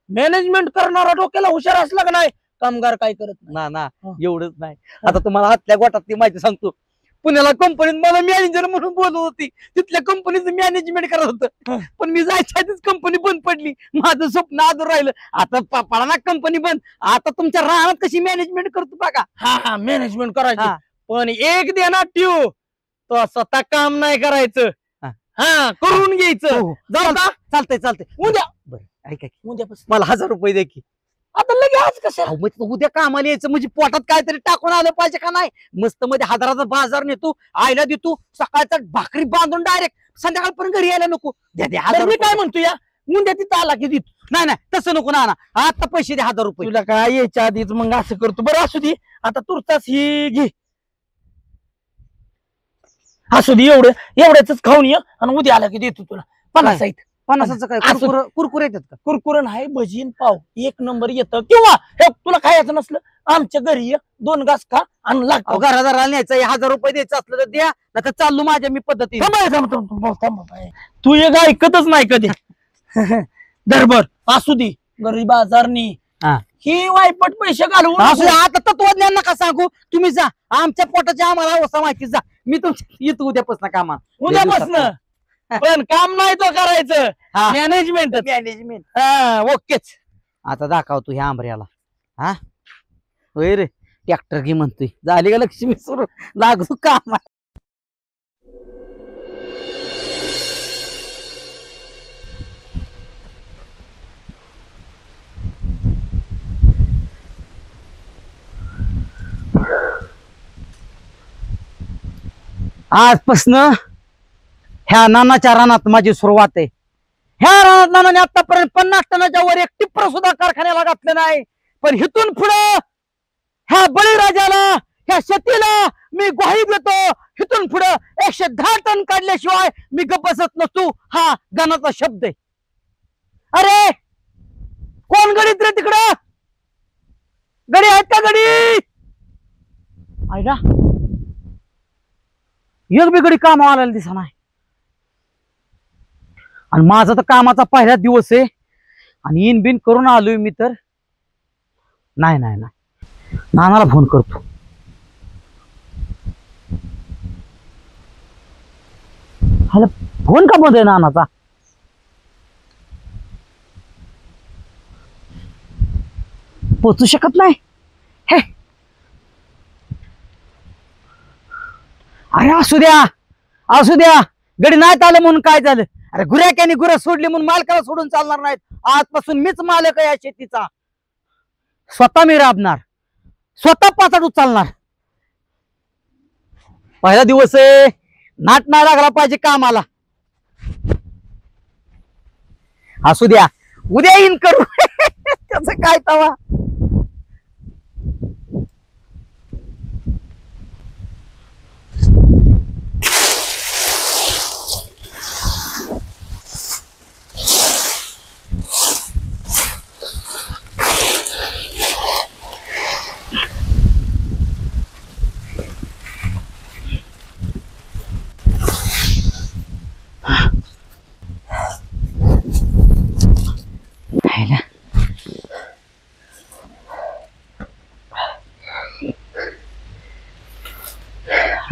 मॅनेजमेंट करणारा डोक्याला हुशार असला का नाही, कामगार काय करत ना एवढंच नाही. आता तुम्हाला हातल्या गोटात ती माहिती सांगतो. पुण्याला कंपनीत मला मॅनेजर म्हणून बोलत होती, तिथल्या कंपनीचं मॅनेजमेंट करत होतं, पण मी जायच्या आधीच कंपनी बंद पडली. माझं स्वप्न आधूर राहिलं. आता पडा कंपनी बंद, आता तुमच्या रानात कशी मॅनेजमेंट करतो बघा. मॅनेजमेंट करायची, पण एक देणार ट्यू, तो स्वतः काम नाही करायचं, करून घ्यायचं. चालतंय उद्या बरं ऐका की, उद्यापासून मला 1000 रुपये द्या की. आता लगे आज कशाला? मग उद्या कामाला यायचं, म्हणजे पोटात काहीतरी टाकून आलं पाहिजे का नाही. मस्त मध्ये 1000चा बाजार नेतो, आईला देतो, सकाळचा भाकरी बांधून डायरेक्ट संध्याकाळपर्यंत घरी यायला नको. द्या 1000. मी काय म्हणतो या उद्या तिथं आला की देतो. नाही तसं नको ना, आता पैसे द्या 1000 रुपये. तुला काय यायच्या आधीच मग असं करतो. बरं असू दे, आता तुरताच ही घे, असू दे, एवढ्याच खाऊन ये आणि उद्या आला की देतो तुला 50 आहेत. 50चं काय कुरकुरे येतात का? कुरकुरन आहे, भजीन पाव एक नंबर येतं. किंवा तुला खायचं नसलं आमच्या घरी ये, 2 घास खा आणि लागतो. घरादाराला न्यायचं, 1000 रुपये द्यायचं असलं तर द्या, नाही चाललो माझ्या मी पद्धतीने. तू एक ऐकतच नाही कधी. दरबर असू दे, गरीब आजारनी ही वायपट पैसे घालवून. आता तत्वज्ञान नका सांगू, तुम्ही जा, आमच्या पोटाच्या आम्हाला अवस्था माहिती. जा, मी तुमच्या येतो उद्यापासून कामा. उद्यापासून पण काम नाही तो करायचं, मॅनेजमेंट. ओकेच. आता दाखवतो ह्या आंबऱ्याला. होय रे, ट्रॅक्टर घे म्हणतोय. झाली का लक्ष्मी सुरू, लागू काम. आजपासनं ह्या नानाच्या रानात माझी सुरुवात आहे. ह्या रानाने आतापर्यंत 50 टनाच्या वर एक टिप्पर सुद्धा कारखान्याला घातलं नाही. पण हिथून पुढं ह्या बळीराजाला, ह्या शेतीला मी ग्वाही देतो, हिथून पुढं 110 टन काढल्याशिवाय मी गप्प बसत नसतो. हा गाण्याचा शब्द आहे. अरे कोण गडीत रे तिकडं? गडी आहेत का गडी? ऐका एक बी गडी कामाला आलेला दिसा नाही. आणि माझा तर कामाचा पहिला दिवस आहे आणि इन बिन करून आलोय मी तर. नाही नाही नाही, नानाला फोन करतो. हॅलो, फोन का बंद आहे नानाचा? पोचू शकत नाही हे. अरे असू द्या असू द्या, गडी नाहीत आलं म्हणून काय झालं? अरे गुऱ्याक्याने गुरं सोडली म्हणून मालकाला सोडून चालणार नाहीत. आजपासून मीच मालक आहे या शेतीचा. स्वतः मी राबणार, स्वतः पाचाड उचलणार. पहिला दिवस आहे, नाट नाही लागला पाहिजे कामाला. असू द्या, उद्या इन करू. त्याच काय तवा.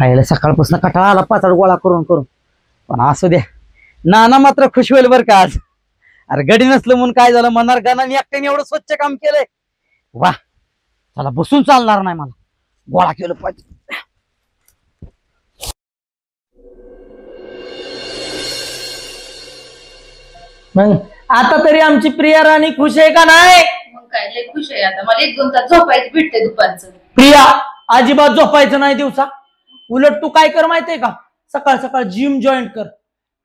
आईला सकाळपासून कटाळा आला पाचाड गोळा करून करून. पण असू द्या, नाना मात्र खुश होईल बर का आज. अरे गडी नसलं म्हणून काय झालं म्हणणार, गानाने एकट्याने एवढं स्वच्छ काम केलंय. वा, त्याला बसून चालणार नाही, मला गोळा केलं पाहिजे. मग आता तरी आमची प्रिया राणी खुश आहे का नाही? मग काय लय खुश आहे आता. मला 1-2 तास झोपायचं भेटते दुपारचं. प्रिया, अजिबात झोपायचं नाही दिवसा. उलट तू काय कर माहितीये का, सकाळ सकाळ जिम जॉईन कर.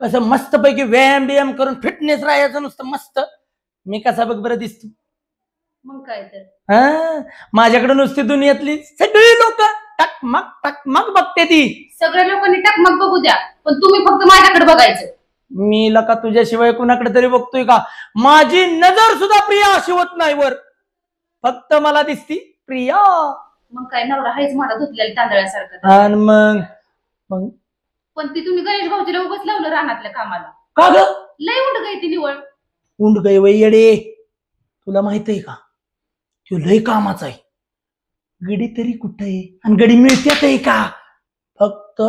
कसं मस्त पैकी व्यायाम बियाम करून फिटनेस राहायचं नुसतं मस्त. मी कसा बघ बरं दिसतो. मग काय तर. हा, माझ्याकडे नुसती दुनियातली सगळी लोक टकमक बघते ती. सगळ्या लोकांनी टकमक बघू द्या, पण तुम्ही फक्त माझ्याकडे बघायचं. मी लका तुझ्याशिवाय कुणाकडे तरी बघतोय का? माझी नजर सुद्धा प्रिया अशी होत नाही वर, फक्त मला दिसती प्रिया. मग काय, नवरा हायच मला धुतलेल्या तांदळासारखं. आणि मग पण ती तुम्ही गणेश भाऊजीला उगाच लावलं रानातल्या कामाला. का ग? लय उठ गई ती निवळ. उंड गई वय येडे. तुला माहित आहे का, तो लय कामाचा आहे. गडी तरी कुठं आहे आणि गडी मिळत्यात आहे का? फक्त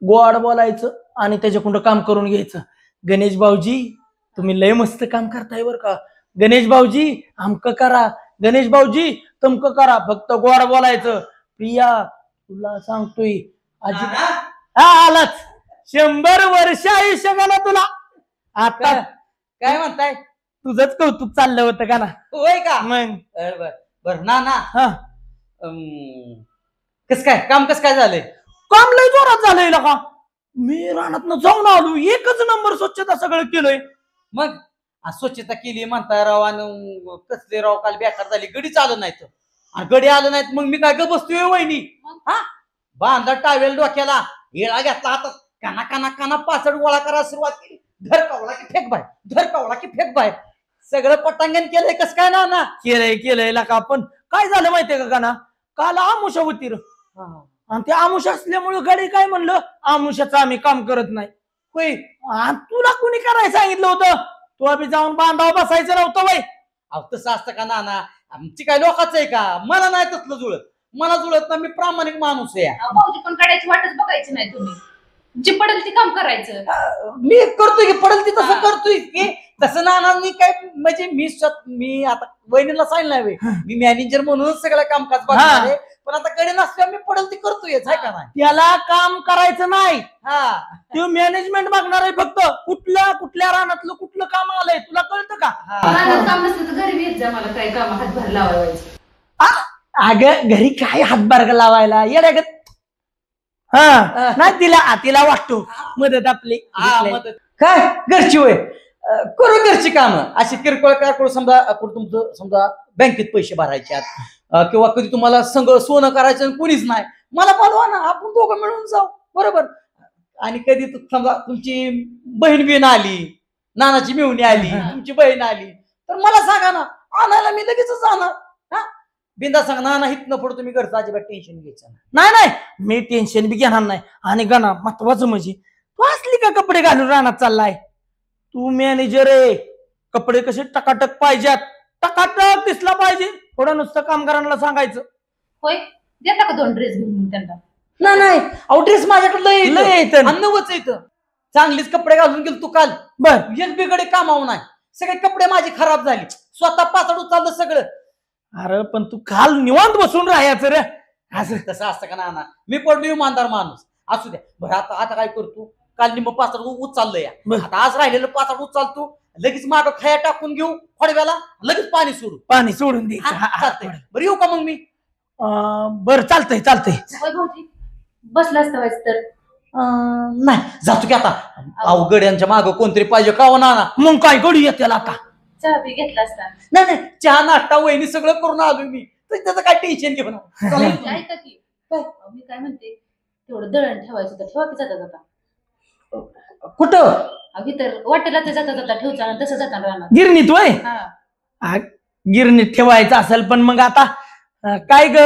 गोड बोलायचं आणि त्याच्याकडून काम करून घ्यायचं. गणेश भाऊजी तुम्ही लय मस्त काम करताय बर का. गणेश भाऊजी आमक करा, गणेश भाऊजी तमक करा. फक्त गोड बोलायचं. प्रिया तुला सांगतोय आलाच 100 वर्ष आयुष्य का ना तुला. आता काय म्हणताय? तुझंच कौतुक चाललं होतं का ना? होय का? मग बर ना ना, हा, कस काय काम कस काय झालंय? काम लय जोरात झालंय का. मी रानातनं जाऊन आलो, एकच नंबर स्वच्छता सगळं केलंय. मग आज स्वच्छता केली म्हणताय राव, आणि कसले राव काल बेकार झाली. गडी आलं नाहीत आणि गडी आलं नाहीत, मग मी काय ग बसतोय वहिनी. हा, बांधा टावेल डोक्याला, येळा घेतला हातात, काना काना काना पाचड गोळा करायला सुरुवात केली. धर कावला की फेक बाय, धर कावला की फेक बाय. सगळं पटांगण केलंय. कस काय ना ना? केलंय का. पण काय झालं माहितीये का ना, काल आमुषा होती र. आणि ते आमुषा असल्यामुळे गडी काय म्हणलं, आमुषाचं आम्ही काम करत नाही. होय, तुला कोणी करायला सांगितलं होतं? तू अभि जाऊन बांधाव बसायचं नव्हतं वय. अहो तसं असतं का नाना? आमची काय लोकांच आहे का? मला नाही तसलं जुळत, मला जुळत ना. मी प्रामाणिक माणूस आहे. भाऊजी पण काढायची वाटच बघायची नाही तुम्ही. जी पडेल ती काम करायचं. मी करतोय की पडेल ती तसं करतोय की. तसं नानांनी काय म्हणजे मी आता वहिनीला सांगितलं नाही, मी मॅनेजर म्हणूनच सगळं कामकाज बघणार आहे. पण आता कडे नसल्यावर मी पडेल ती करतोय, आहे का नाही? त्याला काम करायचं नाही. हा, तू मॅनेजमेंट बघणार आहे फक्त. कुठल्या रानातलं कुठलं काम आलंय तुला कळतं का? रानात काम नसलं तर घरी येत जा, मला काय काम हातभार लावायचं. अगं घरी काय हातभार लावायला येड्यागत. हा नाही, तिला वाटतो मदत आपली. हा, मदत. काय घरची होय. करू घरची कामं अशी किरकोळ कारकोळ समजा तुमचं समजा बँकेत पैसे भरायचे आहेत किंवा कधी तुम्हाला सोनं करायचं आणि कोणीच नाही मला बोलवा ना आपण दोघं मिळून जाऊ बरोबर. आणि कधी समजा तुमची बहीण आली नानाची मिळून आली तुमची बहीण आली तर मला सांगा ना आणायला मी लगेच जाणार. हा बिंदा सांगा नाना हित न पडतो तुम्ही घरचं अजिबात टेन्शन घ्यायचं नाही नाही मी टेन्शन बी घेणार नाही. आणि गणा महत्वाचं म्हणजे तू असली का कपडे घालून रानात चाललाय. तू मॅनेजर आहे कपडे कसे टकाटक पाहिजेत टकाटक दिसला पाहिजे. थोडं नुसतं कामगारांना सांगायचं. होय देता का 2 ड्रेस घेऊन त्यांना. नाही अहो ड्रेस माझ्याकडे लय येतं. अन्नवच येतं चांगलीच कपडे घालून गेलो तू काल बर एक बिगडे कामावं नाही सगळे कपडे माझी खराब झाली स्वतः पाचड उचललं सगळं. अरे पण तू काल निवांत बसून राहायचं रे. असं तसं असतं का नाना मी पडलो इमानदार माणूस असू द्या बरं. आता काय करतो काल निम्म पाचड उचललं या आता आज राहिलेलं पाचड उचलतो लगेच मागं खाया टाकून घेऊ फडव्याला लगेच पाणी सोडू पाणी सोडून दे. चालतंय बरं येऊ का मग मी. बरं चालतंय होय भाऊजी बसला असता व्हायचं तर. नाही जातो की आता अवघड्यांच्या मागं कोणतरी पाहिजे का हो नाना. मग काय गडी येते आता. चहा बी घेतला असता. नाही चहा नाश्ता वहिनी सगळं करून आलोय मी तर त्याचं काय टेन्शन घेऊ नका. ऐका की मी काय म्हणते तेवढं दळण ठेवायचं तर ठेवा की जाता जाता. कुठं तर वाटेला ते जाता जाता ठेवचा तसं जाता राहणार. गिरणीत वय हा गिरणीत ठेवायचं असेल पण मग आता काय ग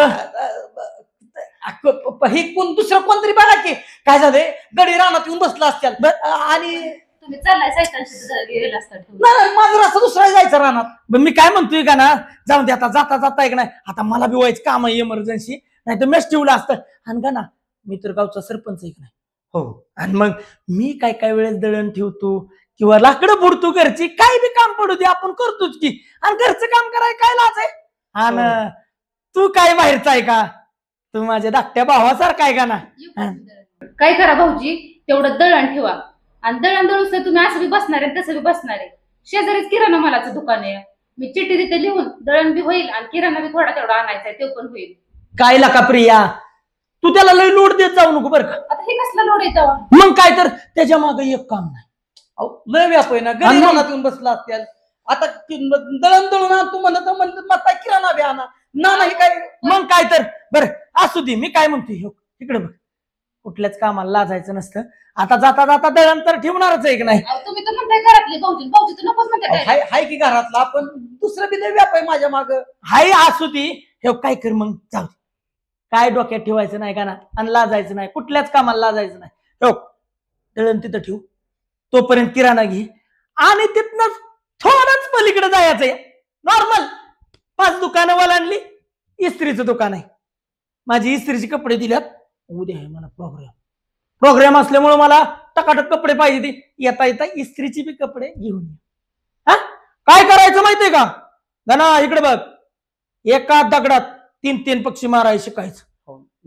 हे कोण दुसरं कोणतरी बघा की काय झालंय गडी रानात येऊन बसला असतील आणि तुम्ही चाललाय सायकल गेला असता ठेवून. नाही माझं रस्ता दुसरा जायचं रानात. मी काय म्हणतोय का ना जाऊन दे आता जाता जाता एक नाही आता मला बी व्हायचं काम आहे इमर्जन्सी नाही तर मेस ठेवलं असतं. आणि का ना मी तर गावचा सरपंच एक नाही हो आणि मग मी काय वेळेस दळण ठेवतो किंवा लाकडं बुडतो घरची काय बी काम पडू दे आपण करतोच की. आणि घरचं काम करायला काय लाज आहे. आणि तू काय बाहेरचा आहे का तू माझ्या धाकट्या भावासारखा आहे का ना. काय करा भाऊजी तेवढं दळण ठेवा आणि दळण दळूस तुम्ही असं बी बसणार आहे तसं बी बसणार आहे. शेजारीच किराणा मालाचं दुकान आहे मी चिठ्ठी तिथे लिहून दळण बी होईल आणि किराणा बी थोडा तेवढा आणायचा आहे ते पण होईल. काय लाका प्रिया तू त्याला लय लोड देत जाऊ नको बरं का. आता हे कसला लोड येतं. मग काय तर त्याच्या मागे एक काम नाही. लय व्याप आहे ना गडी रानात येऊन बसला असतील आता दळण दळून तू म्हणत काय किराणा बी आणा नाही काय. मग काय तर बरं असू दे मी काय म्हणतोय तिकडे बघ कुठल्याच कामाला लाजायचं नसतं. आता जाता जाता दळण तर ठेवणारच आहे की नाही. तुम्ही तर म्हणताय घरातले भाऊजी तर नकोच म्हणताय. हाय की घरातला आपण दुसरं बी लय व्याप आहे माझ्या माग. हाय असू दे हे काय कर मग जाऊ दे काय डोक्यात ठेवायचं नाही का ना आणि लाजायचं नाही कुठल्याच कामाला लाजायचं नाही. हो दळण तिथं ठेवू तोपर्यंत किराणा घे आणि तिथनच थोडंच पलीकडे जायचंय. नॉर्मल 5 दुकानं ओलांडली इस्त्रीचं दुकान आहे माझी इस्त्रीचे कपडे दिल्यात. उद्या आहे मला प्रोग्राम असल्यामुळे मला टकाटक कपडे पाहिजे ते येता येता इस्त्रीचे बी कपडे घेऊन ये. हा काय करायचं माहितीये का गणा इकडे बघ एका दगडात 3 पक्षी मारायला शिकायचं.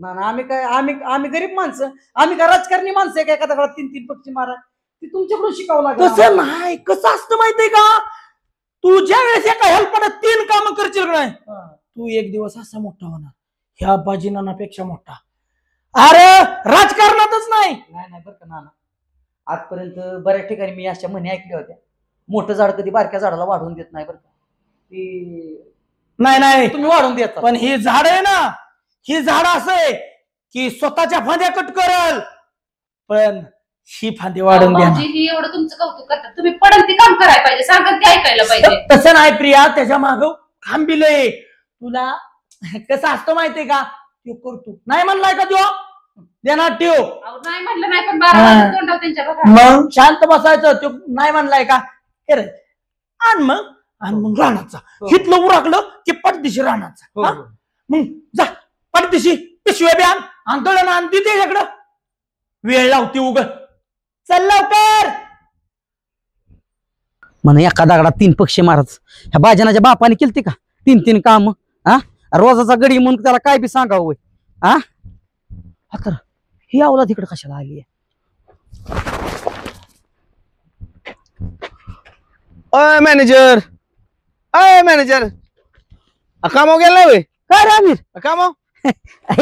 ना आम्ही गरीब माणसं आम्ही काय राजकारणी माणसं आहे का एका दगडात 3 पक्षी मारा ती तुमच्याकडून शिकावं लागेल. तसं नाही कसं असतं माहितीये का तू ज्या वेळेस एका हेल्पनं 3 कामं करशील नाही तू एक दिवस असा मोठा होणार ह्या बाजीनानापेक्षा मोठा. अरे राजकारणातच नाही बरं का नाना आजपर्यंत बऱ्याच ठिकाणी मी अशा म्हणी ऐकल्या होत्या मोठं झाड कधी बारक्या झाडाला वाढवून देत नाही बरं का. ती नाही तुम्ही वाढवून देता पण ही झाड आहे ना ही झाड असं आहे की स्वतःच्या फांद्या कट करल पण ही फांदी वाढवून द्या. ही एवढं तुमचं कौतुक करतात तुम्ही पडन ते काम करायला पाहिजे सांगत ते ऐकायला पाहिजे. तसं नाही प्रिया त्याच्या माग थांबिलंय तुला कसं असतं माहितीये का तो करतो नाही म्हणलाय का तो देणार ठेव. नाही म्हटलं नाही पण 12 वाजता तोंडावर त्यांच्या बघा. मग शांत बसायचं तो नाही म्हणलाय का आणि मग रानाचा हितलं उरकलं की पटदिशी रानाचा. मग जा पटदिशी पिशव्या बी आण दळण आण तिथे इकडं वेळ लावते उग चल लवकर. म्हणे एका दगडात 3 पक्षी मारच ह्या बाजनाच्या बापाने केलती का 3 काम. हा रोजाचा गडी म्हणून त्याला काय बी सांगावं. हा तर ही आवला तिकडे कशाला आली. अय मॅनेजर कामावर गेला नाही काय रे आमिर कामावर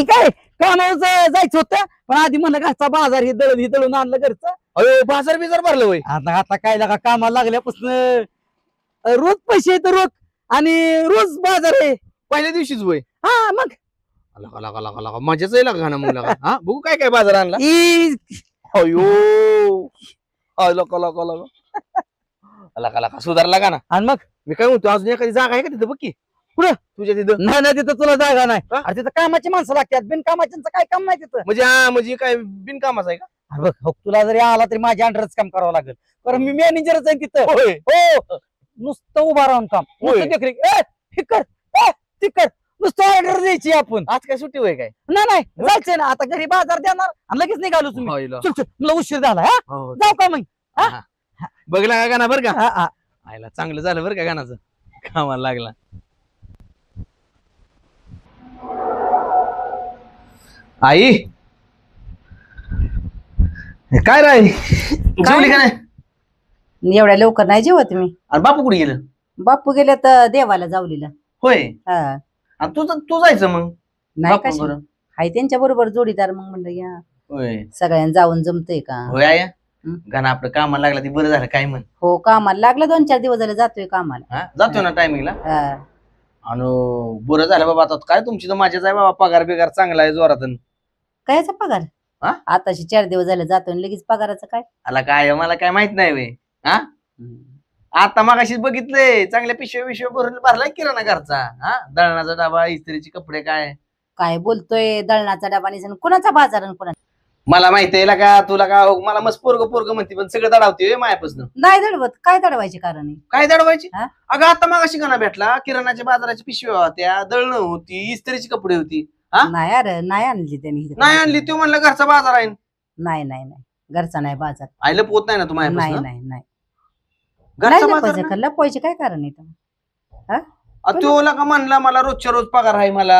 काय कामावर जायचं होतं पण आधी म्हणलं घरचा बाजार हे दळून आणलं घरचं अरे बाजार बिजार भरलं वय आता आता काय लागा कामाला लागल्यापासून रोज पैसे येत रोज आणि रोज बाजार आहे. पहिल्या दिवशीच वय हा मग लगा लगा लगा लगा मजाच आहे लगा ना मग लगा हा बघू काय काय बाजार आणला ई, अयो लका लका लका लका लका सुधारला का ना आणि मग मी काय म्हणतो अजून एखादी जागा आहे का तिथं बघ की कुठं? तुझ्या तिथं नाही नाही तिथं तुला जागा नाही. हा? अरे तिथं कामाची माणसं लागतात बिनकामाच्यांचं काय काम नाही तिथं. म्हणजे हा म्हणजे काय बिनकामाचं आहे का अरे बघ हो, तुला जरी आला तरी माझ्या अंडरच काम करावं लागेल कारण मी मॅनेजरच आहे तिथं. होय हो नुसतं उभा राहून काम होय. नुसतं देखरेख हे कर ती कर नुसतं ऑर्डर द्यायची आपण. आज काय सुट्टी होय काय नाही नाही जायचंय ना आता घरी बाजार देणार आणि लगेच निघालो तुम्ही. होय, चल चल मला उशीर झाला हा हो. जाऊ का मग. बघला का गाणं बरं का हा, हा. आयला चांगलं झालं बरं का गाण्याचं कामाला लागला आई काय राय जेवली का नाही एवढ्या लवकर नाही जेवत मी. अरे बापू कुठे गेलं बापू गेले तर देवाला जावलीला. होय हा आणि तू जायचं मग नाही बापू का बरं. हाय त्यांच्या बरोबर जोडीदार मग म्हणलं या होय सगळ्यांना जाऊन जमतय का. होय आया हं. गाणं आपलं कामाला लागला ती बरं झालं काय म्हण हो कामाला लागलं 2-4 दिवस झाले जातोय कामाला. हा जातो ना टायमिंगला हा. आणि बरं झालं बाबा आता काय तुमची तर माझ्याच आहे बाबा पगार बिगार चांगला आहे जोरात कायचा पगार हा? आताशी 4 दिवस झाले जातोय आणि लगेच पगाराचं काय. आला काय मला काय माहित नाही वे हा आता मगाशीच बघितलंय चांगल्या पिशव्या भरून भरलाय किराणा घरचा हा दळणाचा डबा इस्त्रीचे कपडे काय काय बोलतोय दळणाचा डबा निसन कुणाचा बाजार आणि कुणाचा. मला माहिती आहे का तुला का मला मस्त पोरग म्हणते पण सगळं दडावते मायापासून नाही दडवत काय दडवायचे कारण आहे. काय दडवायची हा? अगं आता मगाशी गाणं भेटला किराणाच्या बाजाराची पिशव्या होत्या दळणं होती इस्त्रीची कपडे होती हा? नाही अरे नाही आणली त्यांनी इथं. नाही आणली तो म्हणलं घरचा बाजार आहे नाही नाही नाही घरचा नाही बाजार. आईला पोत नाही ना तू नाही मायापासून नाही नाही घरचा नाही बाजार लपवायचं का? लपवायचे काय कारण आहे इथं? तो का म्हणला मला रोजच्या रोज पगार आहे मला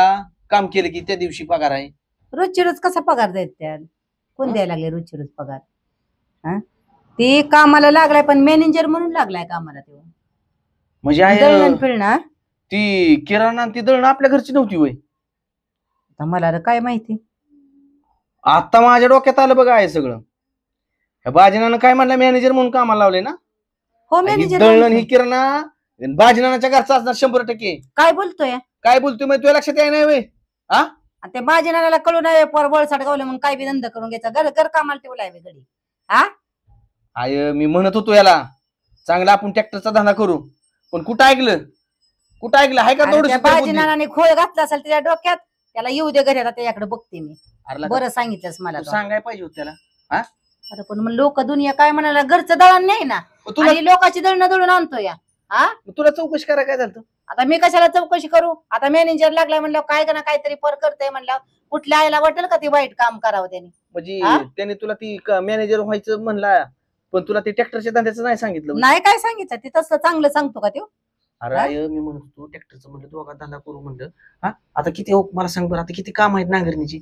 काम केलं की त्या दिवशी पगार आहे रोजची रोज कसा पगार देत त्या कोण द्यायला लागले रोजची रोज पगार. हा ते कामाला लागलाय पण मॅनेजर म्हणून लागलाय कामाला तेव्हा. म्हणजे आहे दळण फिरणं ती किराणा आणि ती दळणं आपल्या घरची नव्हती वय आता मला तर काय माहिती. आता माझ्या डोक्यात आलं बघा आहे सगळं ह्या बाजीनानं काय म्हणलं मॅनेजर म्हणून कामाला लावले ना हो आणि मॅनेजर दळण ही किराणा बाजीनानाच्या घरचा असणार 100%. काय बोलतोय काय बोलतोय मग तुझ्या लक्षात याय नाही वय आणि ते माझ्या नानाला कळू नये पोर बळसाट गावले म्हणून काय बी धंदा करून घ्यायचा घर कामाला ठेवलाय बे गडी. आय मी म्हणत होतो याला चांगला आपण ट्रॅक्टरचा धंदा करू पण कुठं ऐकलं हाय का आणि त्या थोडं बाजी नानाने खोळ घातला असेल त्याच्या डोक्यात त्याला येऊ दे घरी आता त्याच्याकडे बघते मी. बरं बरं सांगितलंस मला तू. सांगाय पाहिजे होत त्याला अरे पण मग लोक दुनिया काय म्हणाला घरचं दळण नाही ना तुला आणि लोकांची दळणं दळून आणतो या. तुला चौकशी करायला काय झालं आता मी कशाला चौकशी करू आता मॅनेजर लागलाय म्हणलं काय का ना काहीतरी पर करतोय म्हणलं कुठल्या आईला वाटेल का ते वाईट काम करावं त्यांनी. म्हणजे हा? त्याने तुला ती मॅनेजर व्हायचं म्हणला पण तुला ते ट्रॅक्टरच्या धंद्याचं नाही सांगितलं नाही काय सांगितलं ते तसं चांगलं सांगतो का तो. अरे हा? आय मी म्हणत होतो ट्रॅक्टरचं म्हणलं तू धंदा करू म्हणलं हा आता किती हो मला सांग बरं आता किती काम आहेत नांगरणीची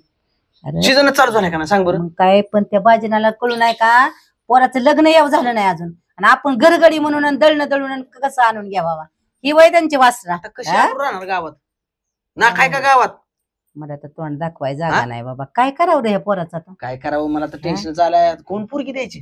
अरे सीझन चालू झालाय का ना सांग बरं मग काय पण त्या बाजीनाला कळू नाही का पोराचं लग्न यावं झालं नाही अजून आणि आपण घरगडी म्हणून आणि दळणं दळून आणि कसं आणून घ्यावा ही वय त्यांची वासना. आता कशी हा? आणून राहणार गावात ना काय का गावात मला तर तोंड दाखवाय जागा हा? नाही बाबा काय करावं रे ह्या पोराचं आता. काय करावं मला तर टेन्शन आलंय कोण पोरगी द्यायची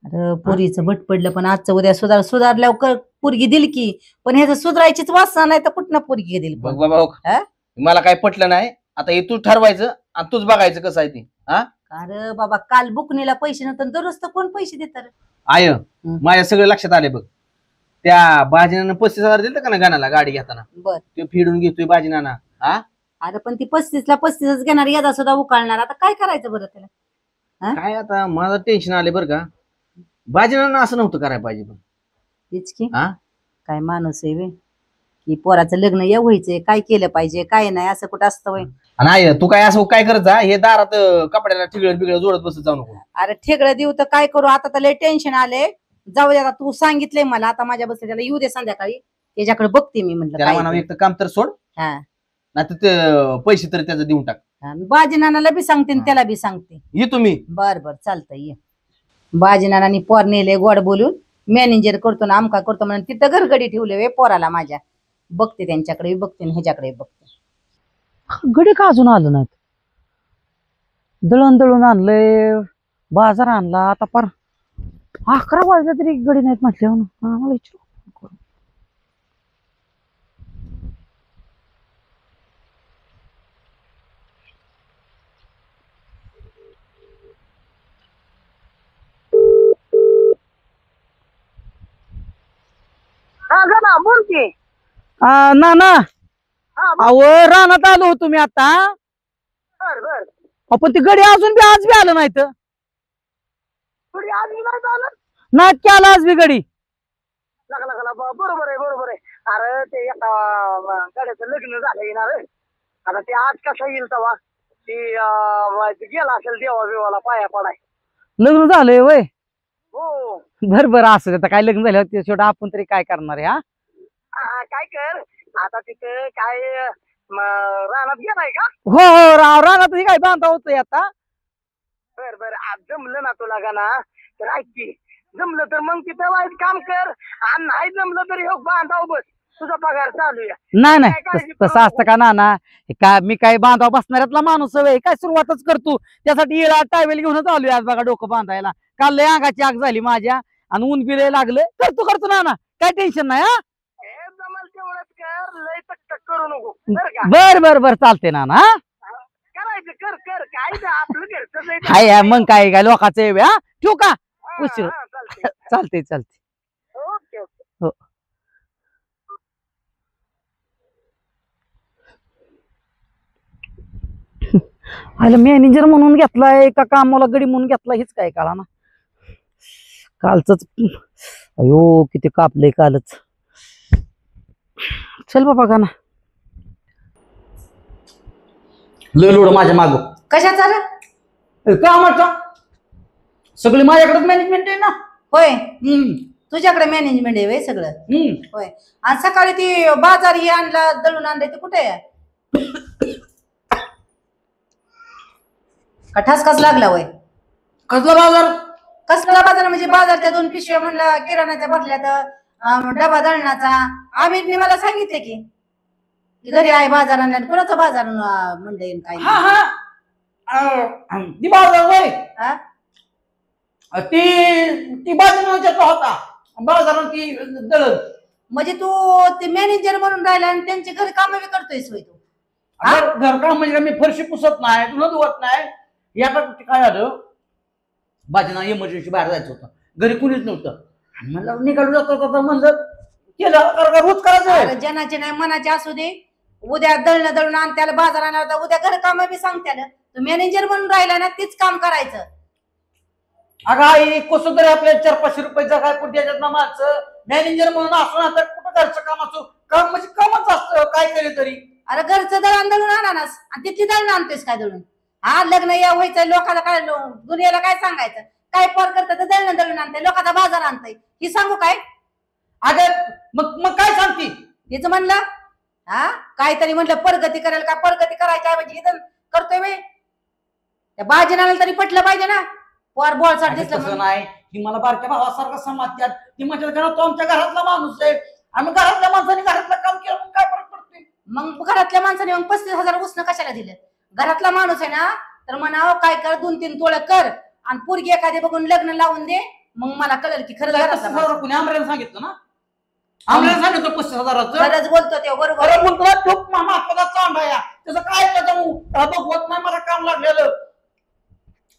अरे पोरीचं भट पडलं पण आजचं उद्या सुधारल्यावर पोरगी दिली की पण ह्याचं सुधारायचीच वासना नाही तर कुठनं पोरगी दिली बघ पण. बाबा हो. हा? मला काय पटलं नाही आता हे तू ठरवायचं आणि तूच बघायचं कसं आहे ते अरे बाबा काल बुकनीला पैसे नव्हतं दररोज तर कोण पैसे देतात. आय माझ्या सगळं लक्षात आले बघ त्या बाजीनानं 35,000 दिलं का ना गाण्याला गाडी घेताना बर ते फिडून घेतोय बाजीनाना अरे पण ती 35ला 35च घेणार यादा सुद्धा उकाळणार आता काय करायचं बरं त्याला. काय आता माझं टेन्शन आले बरं का बाजीनानं असं नव्हतं करायला पाहिजे पण तेच की हा? काय माणूस आहे वे की पोराचं लग्न या व्हायचंय काय केलं पाहिजे काय नाही असं कुठं असतं वय. नाही तू काय असं काय करत जा हे दारात कपड्याला ठिगळ बिगळ जोडत बसत जाऊ नको अरे ठेगडं देऊ तर काय करू आता तर लय टेन्शन आले जाऊ दे आता तू सांगितलंय मला आता माझ्या बसले त्याला येऊ दे संध्याकाळी त्याच्याकडे बघते मी म्हणलं त्याला काय म्हणावं ते. एक तर काम तर सोड हा. नाही तर ते पैसे तरी त्याचं देऊन टाक बाजी नानाला बी सांगते आणि त्याला बी सांगते. ये तुम्ही बर बर चालतंय ये. बाजी नानानी पोर नेले गोड बोलून मॅनेजर करतो ना आमका करतो म्हणून तिथं घरगडी ठेवले वे पोराला माझ्या बघते त्यांच्याकडे बघते आणि ह्याच्याकडे बघते. गडी का अजून आलं नाहीत दळण दळून आणलंय बाजार आणला आता पार 11 वाजले तरी गडी नाहीत म्हटल्यावर मला विचारू बोल की. ना ना अहो रानात आलो होतो मी आता. बर बर. पण ती गडी अजून बी आज बी आलं नाही तर थोडी आज नाही झालं. नाच की आला आज बी गडी. लागला बरोबर आहे. अरे ते आता गाड्याचं लग्न झालं येणार आता ते आज कसं येईल तेव्हा ती गेला असेल देवा बिवाला पाया पडाय. लग्न झालंय वय. हो बरं असं आता काय लग्न झालं ते शेवट आपण तरी काय करणार आहे. काय कर आता तिथं काय रानात गेलाय का. हो रानात काय बांधा होतोय आता. बर आज जमलं ना तुला का ना तर ऐक की जमलं तर मग तिथं वाईट काम कर आणि नाही जमलं तर ह्यो बांधाव बस तुझा पगार चालू आहे. नाही तसं असतं का ना काय मी काय बांधाव बसणाऱ्यातला माणूस आहे काय सुरुवातच करतो त्यासाठी येळा टायवेल घेऊनच आलोय आज बघा डोकं बांधायला. काल लय अंगाची आग झाली माझ्या आणि ऊन बी लय लागलं करतो ना काय टेन्शन नाही. जमल तेवढंच कर लय टक करू नको बर चालते ना करायचं कर काय आपलं घरचं हाय मग काय लोकांचं आहे ठेवू का उशीर चालते ओके हो. आयला मॅनेजर म्हणून घेतलाय का कामाला गडी म्हणून घेतलाय हेच काय कळा ना. कालच अयो किती कापलंय कालच. चल बाबा का ना लय लोड माझ्या माग कशाचा रे? कामाचा सगळी माझ्याकडेच मॅनेजमेंट आहे ना. होय तुझ्याकडे मॅनेजमेंट आहे सगळं. होय आणि सकाळी ती बाजार हे आणला दळून आणले ते कुठे आहे का ठसकाच लागला वय. कसला बाजार. कसला बाजार म्हणजे बाजार त्या 2 पिशव्या म्हणला किराणाच्या भरल्यात डबा दळणाचा. आम्ही मला सांगितले की घरी आहे बाजार आणला कोणाचा बाजार म्हणलं काय ती बाजार वय ती बाजार होता बाजारात ती दळण. म्हणजे तू ते मॅनेजर म्हणून राहिला आणि त्यांचे घरी काम बी करतोयस होय तू. घर काम म्हणजे मी फरशी पुसत नाही तुला धुवत नाही. याचा काय झालं बाजना इमर्जन्सी बाहेर जायचं होतं घरी कुणीच नव्हतं म्हणलं निघालो जातो म्हणलं केलं रोज करायचं. जनाचे नाही मनाचे असू दे उद्या दळून आण त्याला बाजार आणला होता उद्या घर काम बी सांग त्याला. तू मॅनेजर म्हणून राहिला ना तीच काम करायचं. अगं आई कसं तरी आपल्या 400-500 रुपये जगाय कुठे याच्यात ना माणसं मॅनेजर म्हणून असो ना तर कुठं घरचं काम असो काम म्हणजे कामच असतं काय केलं तरी. अरे घरचं दळण दळून आणानास आणि तिथली दळण आणतोयस काय दळून. हा लग्न या व्हायचं लोकांना काय दुनियाला काय सांगायचं काय पोर करतात दळण दळून आणते लोकांचा बाजार आणतंय ही सांगू काय. अगं मग काय सांगते तिचं म्हणलं काहीतरी म्हटलं प्रगती करेल का प्रगती करायची म्हणजे इथं करतोय वे त्या बाजीनाला तरी पटलं पाहिजे ना. पोर बोळसाट दिसलं नाही ती मला बारक्या भावासारखं समजतात. ती माझ्या घरात तो आमच्या घरातला माणूस आहे आम्ही घरातल्या माणसाने घरातलं काम केलं मग काय फरक पडते. मग घरातल्या माणसाने मग 35,000 उसनं कशाला दिलं. घरातला माणूस आहे ना तर म्हणावं काय कर 2-3 तोळ कर आणि पोरगी एखादी बघून लग्न लावून दे मग मला कळेल की खरं कोणी आमऱ्याला सांगितलं ना आमऱ्याला सांगितलं 35,000चं खरंच बोलतो ते बरोबर. त्याचं काय बघवत नाही मला काम लागलेलं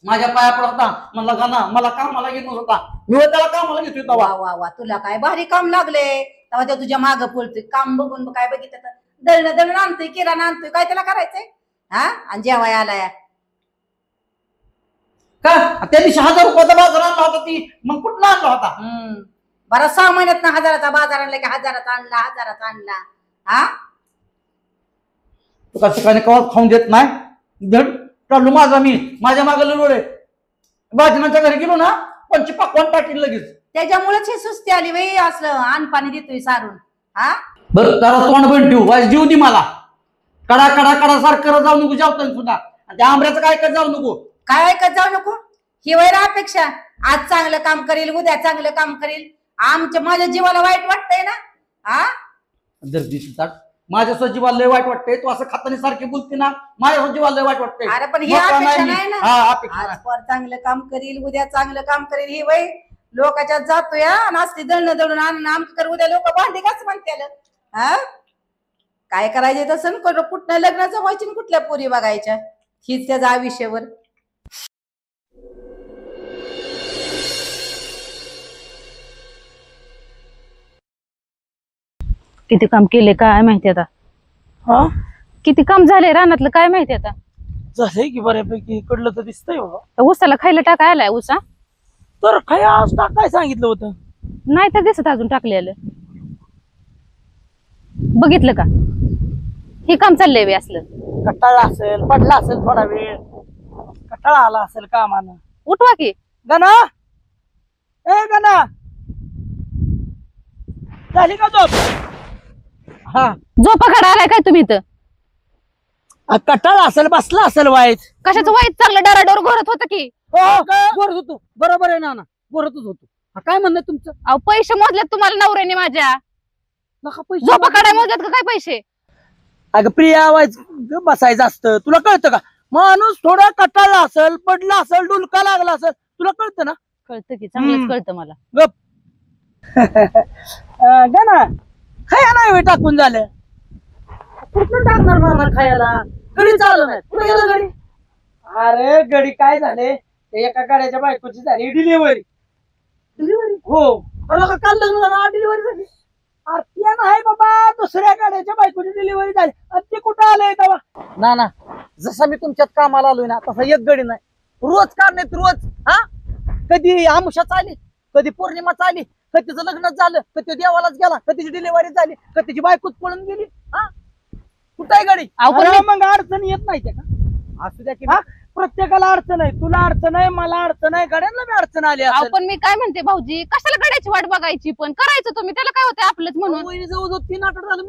माझ्या पाया पडत होता म्हणला गाना मला कामाला घेत होता मी त्याला कामाला घेतोय. वा वा तुला काय भारी काम लागले तेव्हा ते तुझ्या मागं पळतोय काम बघून काय बघितलं दळण आणतोय किराणा आणतोय काय त्याला करायचंय आणि जेवाय आलाय का त्या दिवशी 1000 रुपयाचा बाजार आणला होता ती मग कुठला आणला होता. बरं 6 महिन्यात 1000चा बाजार आणला की 1000चा आणला तू का सकाळी कवा खाऊन देत नाही धड चाललो माझा मी माझ्या मागे लोळे बाजनाच्या घरी गेलो ना पंच पाकवान टाकील लगेच. त्याच्यामुळेच हे सुस्ती आली बाई असलं अनपाणी देतोय सारून. बरं जरा तोंड बंद ठेवू वाज जीव दे मला कडा कडा कडा सारखं जाऊ नको जेवताना सुद्धा आणि त्या आंब्याचं काय करत जाऊ नको. काय ऐकत जाऊ नको ही वैरा अपेक्षा आज चांगलं काम करेल उद्या चांगलं काम करेल माझ्या जीवाला वाईट वाटतंय ना. दर्दीची ताट माझ्या सजीवाला लय वाईट वाटतंय. तू असं खाताना सारखी बोलते ना, माझ्या सजीवाला लय वाईट वाटतंय. अरे पण ही मग का अपेक्षा नाही? नाही ना. हा, अपेक्षा आज नाही. पर चांगलं काम करील, उद्या चांगलं काम करील, ही वय लोकांच्या जातोय आणि असली दळणं दळून आणून आमचं तर उद्या लोक भांडी घास म्हणते. हा काय करायचे तसं कुठल्या लग्न जमायची आणि कुठल्या पोरी बघायच्या, हीच त्याच्या आयुष्यावर. किती काम केले काय माहिती आता, हा किती काम झाले रानातलं काय माहिती आता. झालंय की बऱ्यापैकी, इकडलं तर दिसतंय बाबा. त्या ऊसाला खायला टाका आलाय ऊसा, तर काय आज काय सांगितलं होतं? नाही तर दिसत अजून टाकलेलं. बघितलं का हे काम चाललंय बे असलं. कटाळा असेल, पडला असेल थोडा वेळ, कटाळा आला असेल कामानं. उठवा की. गणा, ए गणा, झाली का झोप? हा, झोपा काढा आलाय काय तुम्ही इथं? कटाळा असेल, बसला असेल वाईट. कशाचं वाईट, चांगलं डराडोर घोरत होतं की. बोरत होतो, बरोबर आहे ना, बोरतच होतो. हा, काय म्हणणं तुमचं? अहो पैसे मोजलेत तुम्हाला नवऱ्याने माझ्या. नका पैसे झोपा काढाय मोजलेत का काय पैसे? अगं प्रिया, आवाज बसायचं असतं, तुला कळतं का? माणूस थोडा कटाळला असेल, पडला असेल, डुलका लागला असेल, तुला कळतं ना? कळतं की, चांगलंच कळतं मला. गणा, खाया नाही होय टाकून झालं. कुठून टाकणार मला खायला? गडी चालू नाही, कुठे गेलं गडी? अरे गडी काय झाले, एका गाड्याच्या बायकोची झाली डिलिव्हरी. डिलिव्हरी? हो. अरे काल लग्न झालं, डिलिव्हरी झाली. आरतीया नाही बाबा, दुसऱ्या गाड्याच्या बायकोची डिलिव्हरी झाली. आणि ते कुठं आलंय तेव्हा? ना जसा मी तुमच्यात कामाला आलोय ना, तसा एक गडी नाही. रोज काढण्यात रोज. हा, कधी आमुषा चाली, कधी पौर्णिमा चाली, कधी तिचं लग्न झालं, कधी देवालाच गेला, कधी तिची डिलिव्हरी झाली, कधी तिची बायकोच पळून गेली. हा, कुठं आहे गाडी? अरे मग अडचण येत नाही ते का? असू द्या की. प्रत्येकाला अडचण आहे, तुला अडचण आहे, मला अडचण आहे, गाड्यांना बी अडचण आली असेल. पण मी काय म्हणते भाऊजी, कशाला गड्याची वाट बघायची, पण करायचं तुम्ही, त्याला काय होतं आपलंच म्हणून. वहिनी जवळजवळ 3 आठवडे झालं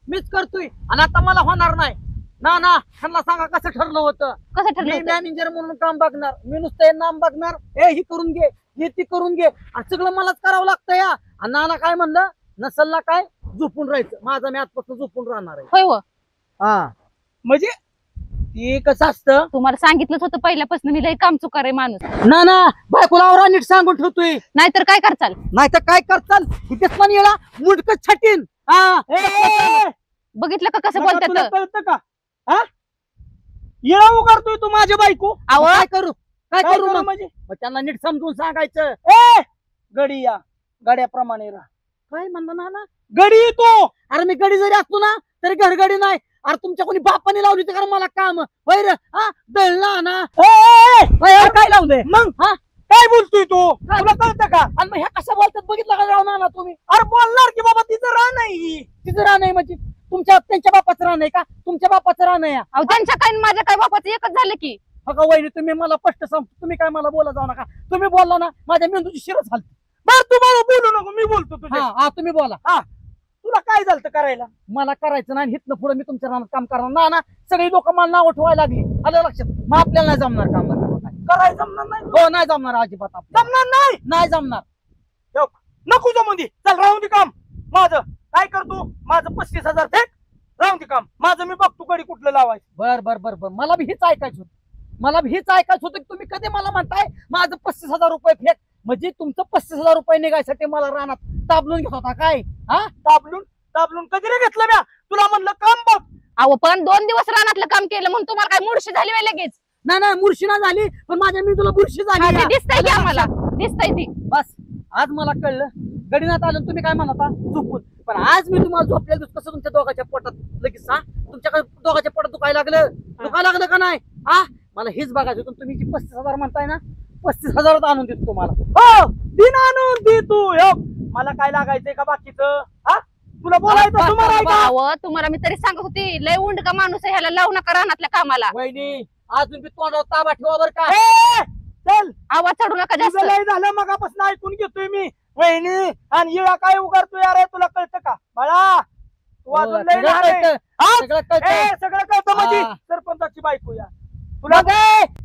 मीच करतोय आणि आता मला होणार नाही. ना त्यांना सांगा कसं ठरलं होतं. कसं मी ठरलं होतं? मॅनेजर म्हणून काम बघणार, मी नुसतं हे नाम बघणार, हे ही करून घे, हे ती करून घे, आणि सगळं मलाच करावं लागतं या. आणि नाना काय म्हणलं, नसल ना काय झोपून राहायचं, माझा मी आजपासून झोपून राहणार आहे. होय हो, हा, म्हणजे ते कसं असतं, तुम्हाला सांगितलंच होतं पहिल्यापासून, मी लई काम चुकार आहे माणूस. ना बायकोला आवरा नीट सांगून ठेवतोय. नाहीतर काय करचाल? नाही तर काय करताल, इथेच पण येळा मुडकच छाटीन. बघितलं का कसं नका, तुला बोलतात? कळतं का? हा, येळा उगारतोय तू माझी बायको. अहो काय करू काय करू मग? म्हणजे? मग त्यांना नीट समजून सांगायचं. गडी या गाड्याप्रमाणे राहा. काय म्हणलं ना, गडी तो. अरे मी गडी जरी असतो ना तरी घरगडी नाही. अरे तुमच्या कोणी बापाने लावली तर मला काम वैर. हा, दळला ना काय लावलंय मग? हा, काय बोलतोय तू? तुला कळतं का? आणि मग ह्या कशा बोलतात बघितलं का राव ना तुम्ही? अरे बोलणार की बाबा, तिचं रान नाही. तिचं रान आहे म्हणजे त्यांच्या बापाचं रान आहे का? तुमच्या बापाचं रान आहे. अहो त्यांच्या काय आणि माझ्या काय बापाचं एकच झालं की. का वहिनी, तुम्ही मला स्पष्ट सांगतो, तुम्ही काय मला बोला जाऊ नका. तुम्ही बोलला ना माझ्या मेंदूची शिरच झाली. बरं तू मला बोलू नको, मी बोलतो तुझ्या. हा, तुम्ही बोला. तुला काय झालं करायला? मला करायचं नाही, हिथनं पुढे मी तुमच्या रानात काम करणार ना. सगळी लोक मला नाव ठेवायला लागली. आलं लक्षात? मग आपल्याला नाही जमणार काम करायला जमणार नाही. हो, नाही जमणार अजिबात. जमणार नाही जमणार. नको जमू दे, चल राहून दे काम माझं. काय करतो? माझं 35,000 फेक, राहून दे काम माझं, मी बघतो कडी कुठलं लावायचं. बर मला बी हीच ऐकायचं होतं. की तुम्ही कधी मला म्हणताय माझं 35,000 रुपये फेक, म्हणजे तुमचं 35,000 रुपये निघायसाठी मला रानात ताबलून घेत होता काय? हा, ताबलून कधी रे घेतलं म्या? तुला म्हणलं काम बघ. अहो पण 2 दिवस रानातलं काम केलं म्हणून तुम्हाला काय मुडशी झाली व्हय लगेच? नाही बुरशी ना झाली, पण माझ्या मी तुला बुरशी हा, झाली. ते दिसतंय की आम्हाला, दिसतंय ती. बस आज मला कळलं. गडीनात आलं तुम्ही काय म्हणता झोपून, पण आज मी तुम्हाला झोपलेलं कसं तुमच्या दोघांच्या पोटात लगेच. हा, तुमच्या दोघांच्या पोटात दुखायला लागलं का नाही? हा, मला हेच बघायचं होतं. तुम्ही जी 35,000 म्हणताय ना, 35,000 आणून देतो तुम्हाला. हो, दिन आणून दे तू. मला काय लागायचंय का बाकीचं? हा, तुला बोलायचं तुम्हाला आहे का? अहो तुम्हाला मी तरी सांगत होती, लय उंड का माणूस आहे, ह्याला लावू नका रानातल्या कामाला. वहिनी, अजून बी तोंडावर ताबा ठेवा बरं का. चल, आवाज चढू नका तुझं जास्त. लय झालं, मगापासून ऐकून घेतोय मी. वहिनी आणि येळा काय उगारतोय? अरे तुला कळतं का बाळा? तू अजून लय सगळं लहान आहे. कळतं, हा? सगळं कळतं. सगळं कळतं म्हणजे हा. सरपंचाची बायको या. तुला मग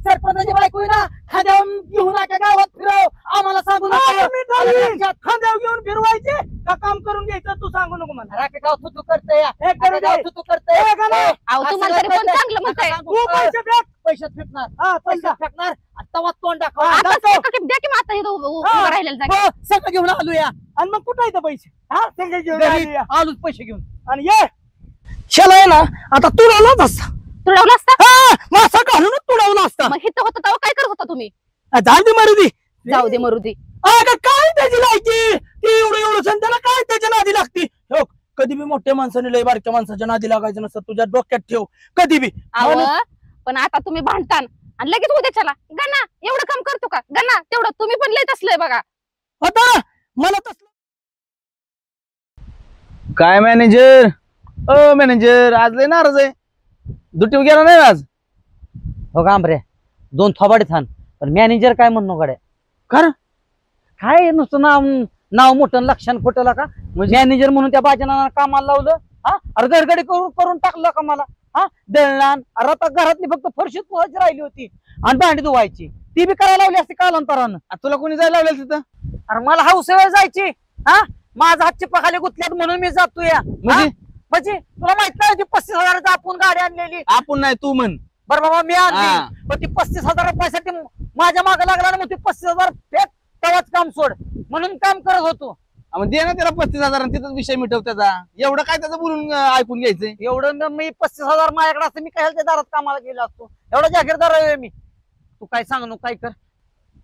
सरपंचाची बायको आहे ना, खाद्यावर घेऊन नका गावात फिरव, आम्हाला सांगू नका. मी चालू आहे? खांद्यावर घेऊन फिरवायचे का काम करून घ्यायचं तू सांगू नको मला. तू करतोय हे करू दे. तू करतोय हे का नाही? अहो तुम्हाला तरी कोण चांगलं म्हणताय तू पैसे फेक. पैशात फेकणार हा, चल जा. पैशात फेकणार आता तोंड दाखव हा, आता जातो. द्या की मग आता इथं उभं राहिलेलं जागी. हो, सगळं घेऊन आलो या. आणि मग कुठं येतं पैसे? हा, सगळे घेऊन घरी आलो या. आलोच पैसे घेऊन. आणि ये शेला आहे ना आता तुडवलाच असता. तुडवलं असतं हा, मासा घालूनच तुडवला असता. मग हिथं होतं तेव्हा काय करत होता तुम्ही? जाऊ दे मरुदी. जाऊ दे मरू दे. अगं काय त्याची लायकी ती एवढं सण त्याला काय त्याच्या नादी लागती. हो, कधी बी मोठ्या माणसाने लय बारक्या माणसाच्या नादी लागायचं नसतं. तुझ्या डोक्यात ठेव कधी बी. अहो पण आता तुम्ही भांडतान आणि लगेच उद्याच्याला गणा एवढं काम करतो का गणा तेवढं तुम्ही पण लयच असलंय बघा. होता मला तसलं. काय मॅनेजर मॅनेजर आज लय नाराज आहे. दुटीवर गेला नाही आज. हो कांबरे 2 थोबाडे थान पण मॅनेजर काय म्हणणं गड्या कर काय नुसतं नाव मोठं लक्षण खोटं का मॅनेजर म्हणून त्या बाजनाला कामाला लावलं. हा अरे गडगडी करून टाकलं का मला. हा दळणार अरे आता घरातली फक्त फरशीच पोहायची राहिली होती आणि भांडी धुवायची ती बी करायला लावली असती कालांतरानं. तुला कोणी जायला लावलेलं तिथं? अरे मला हाऊस वेळ जायची. हा माझा हातची पखाली गुतल्यात म्हणून मी जातो या. म्हणजे तुला माहित नाही 35,000 आपण गाडी आणलेली. आपण नाही तू म्हण. बरं बाबा मी हा. आणली पण ती 35,000 रुपयासाठी माझ्या मागे लागला ना मग ती 35,000 फेक तेव्हाच काम सोड म्हणून काम करत होतो. मग दे ना त्याला 35,000 तिथंच विषय मिटव त्याचा. एवढं काय त्याचं बोलून ऐकून घ्यायचंय. एवढं मी 35,000 माझ्याकडे असतं मी काय त्या दारात कामाला गेलो असतो. एवढा जागीरदार आहे मी. तू काय सांग नको काय कर.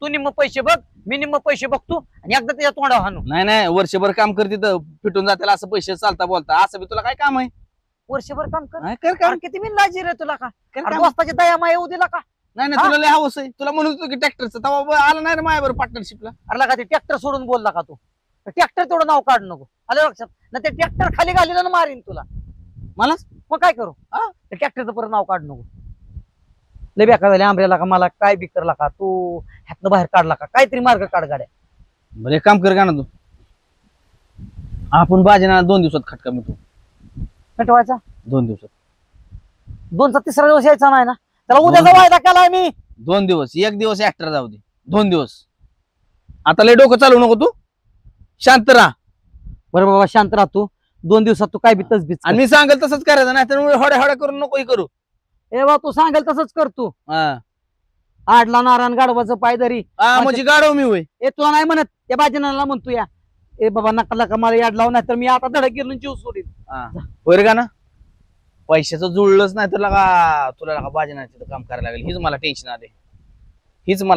तू निम्म पैसे बघ मी निम्म पैसे बघतो आणि एकदा त्याच्या तोंडावर हाणू. नाही वर्षभर काम कर तिथं फिटून जाते असं पैसे चालता बोलता. असं बी तुला काय काम आहे? वर्षभर काम कर. नाही, कर काम. अरे किती मी लाजी रे तुला का कर अरे काम. दोस्ताची दया माया येऊ दिला का. नाही तुला लय हवस आहे. तुला म्हणत होतो की ट्रॅक्टरचं तेव्हा आला नाही रे माझ्याबरोबर पार्टनरशिपला. अरे लगा ते ट्रॅक्टर सोडून बोलला का तू. ट्रॅक्टर तेवढं नाव काढ नको आलं लक्षात ना. ते ट्रॅक्टर खाली घालीला ना मारीन तुला. मला मग काय करू ते ट्रॅक्टरचं परत नाव काढ नको. लय बेकार झाले आंब्याला का मला काय बी करला का तू ह्यातनं बाहेर काढला का काहीतरी मार्ग काढ गाड्या. बरं एक काम कर का ना तू. आपण बाजना 2 दिवसात खटका मिळतो. पेटवायचा 2 दिवसात. 2चा 3रा दिवस यायचा नाही ना. त्याला उद्याचा वायदा केलाय मी. 2 दिवस. 1 दिवस ऍक्टर जाऊ दे. 2 दिवस. आता लय डोकं चालू नको तू. शांत राहा. बरं बाबा शांत राहतो. 2 दिवसात तू काय बी तसबीच आणि मी सांगेल तसंच करायचं नाही तर होड्या करून नको करू. ए बा तू सांगेल तसंच करतो. हा आडला नारायण गाढवाचं पाय धरी. म्हणजे गाडव मी होय. ए तुला नाही म्हणत त्या बाजनाला म्हणतो या. ए बाबा नका का मला याड लावू नाही तर मी आता धडक गिरून जीव सोडीन. बरं का ना. पैशाचं जुळलंच नाही तर लगा तुला लगा बाजनाचं काम करायला लागेल. हीच मला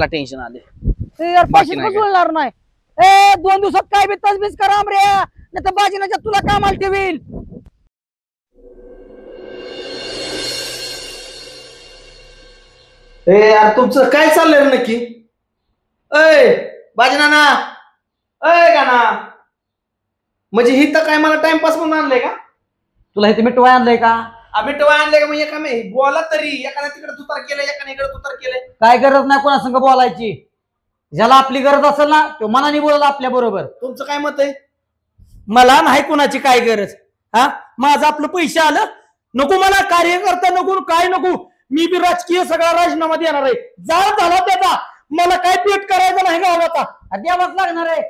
टेन्शन आले. ते यार बाकी पैसे नाही जुळणार नाही. ए 2 दिवसात काय बी तसबीज करा रे नाही तर बाजनाच्या तुला कामाला ठेवील. ए यार तुमचं काय चाललंय नक्की? अय बाजनाना. अय गाना. म्हणजे ही तर काय मला टाइमपास म्हणून आणलंय का? तुला हे मिठवाय आणलंय का. आम्ही टवा आणले का? मग एका बोला तरी एकाने तिकडे तुतार केलं एकाने इकडे तुतार केलंय. काय गरज नाही कोणा संग बोलायची. ज्याला आपली गरज असेल ना तो मनाने बोलल आपल्या बरोबर. तुमचं काय मत आहे? मला नाही कुणाची काय गरज. हा माझं आपलं पैसे आलं नको मला कार्यकर्ता नको काय नको. मी बी राजकीय सगळा राजीनामा देणार आहे. झाला त्याचा मला काय पेट करायचं नाही गावाचा. द्यावाच लागणार आहे.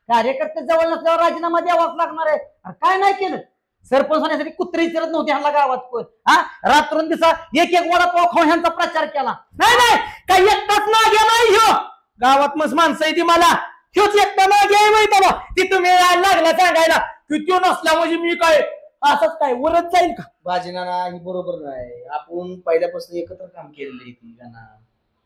कार्यकर्ते जवळ नसल्यावर राजीनामा द्यावाच लागणार आहे. काय नाही केलं सरपंच होण्यासाठी कुत्रे विचारत नव्हते ह्यांना गावात कोण. हा रात्रून दिवसा एक वडापाव खाऊन ह्यांचा प्रचार केला. नाही काही एकटाच नाग्या नाही ह्यो. गावात मस्त माणसं आहे ती मला. ह्योच एकटा नाग्या आहे माहिती बाबा. ती तुम्ही लागला सांगायला की त्यो नसला म्हणजे मी काय असंच काय वरच जाईल का. बाजनाना ही बरोबर नाही. आपण पहिल्यापासून एकत्र काम केलेलं आहे ती गाना.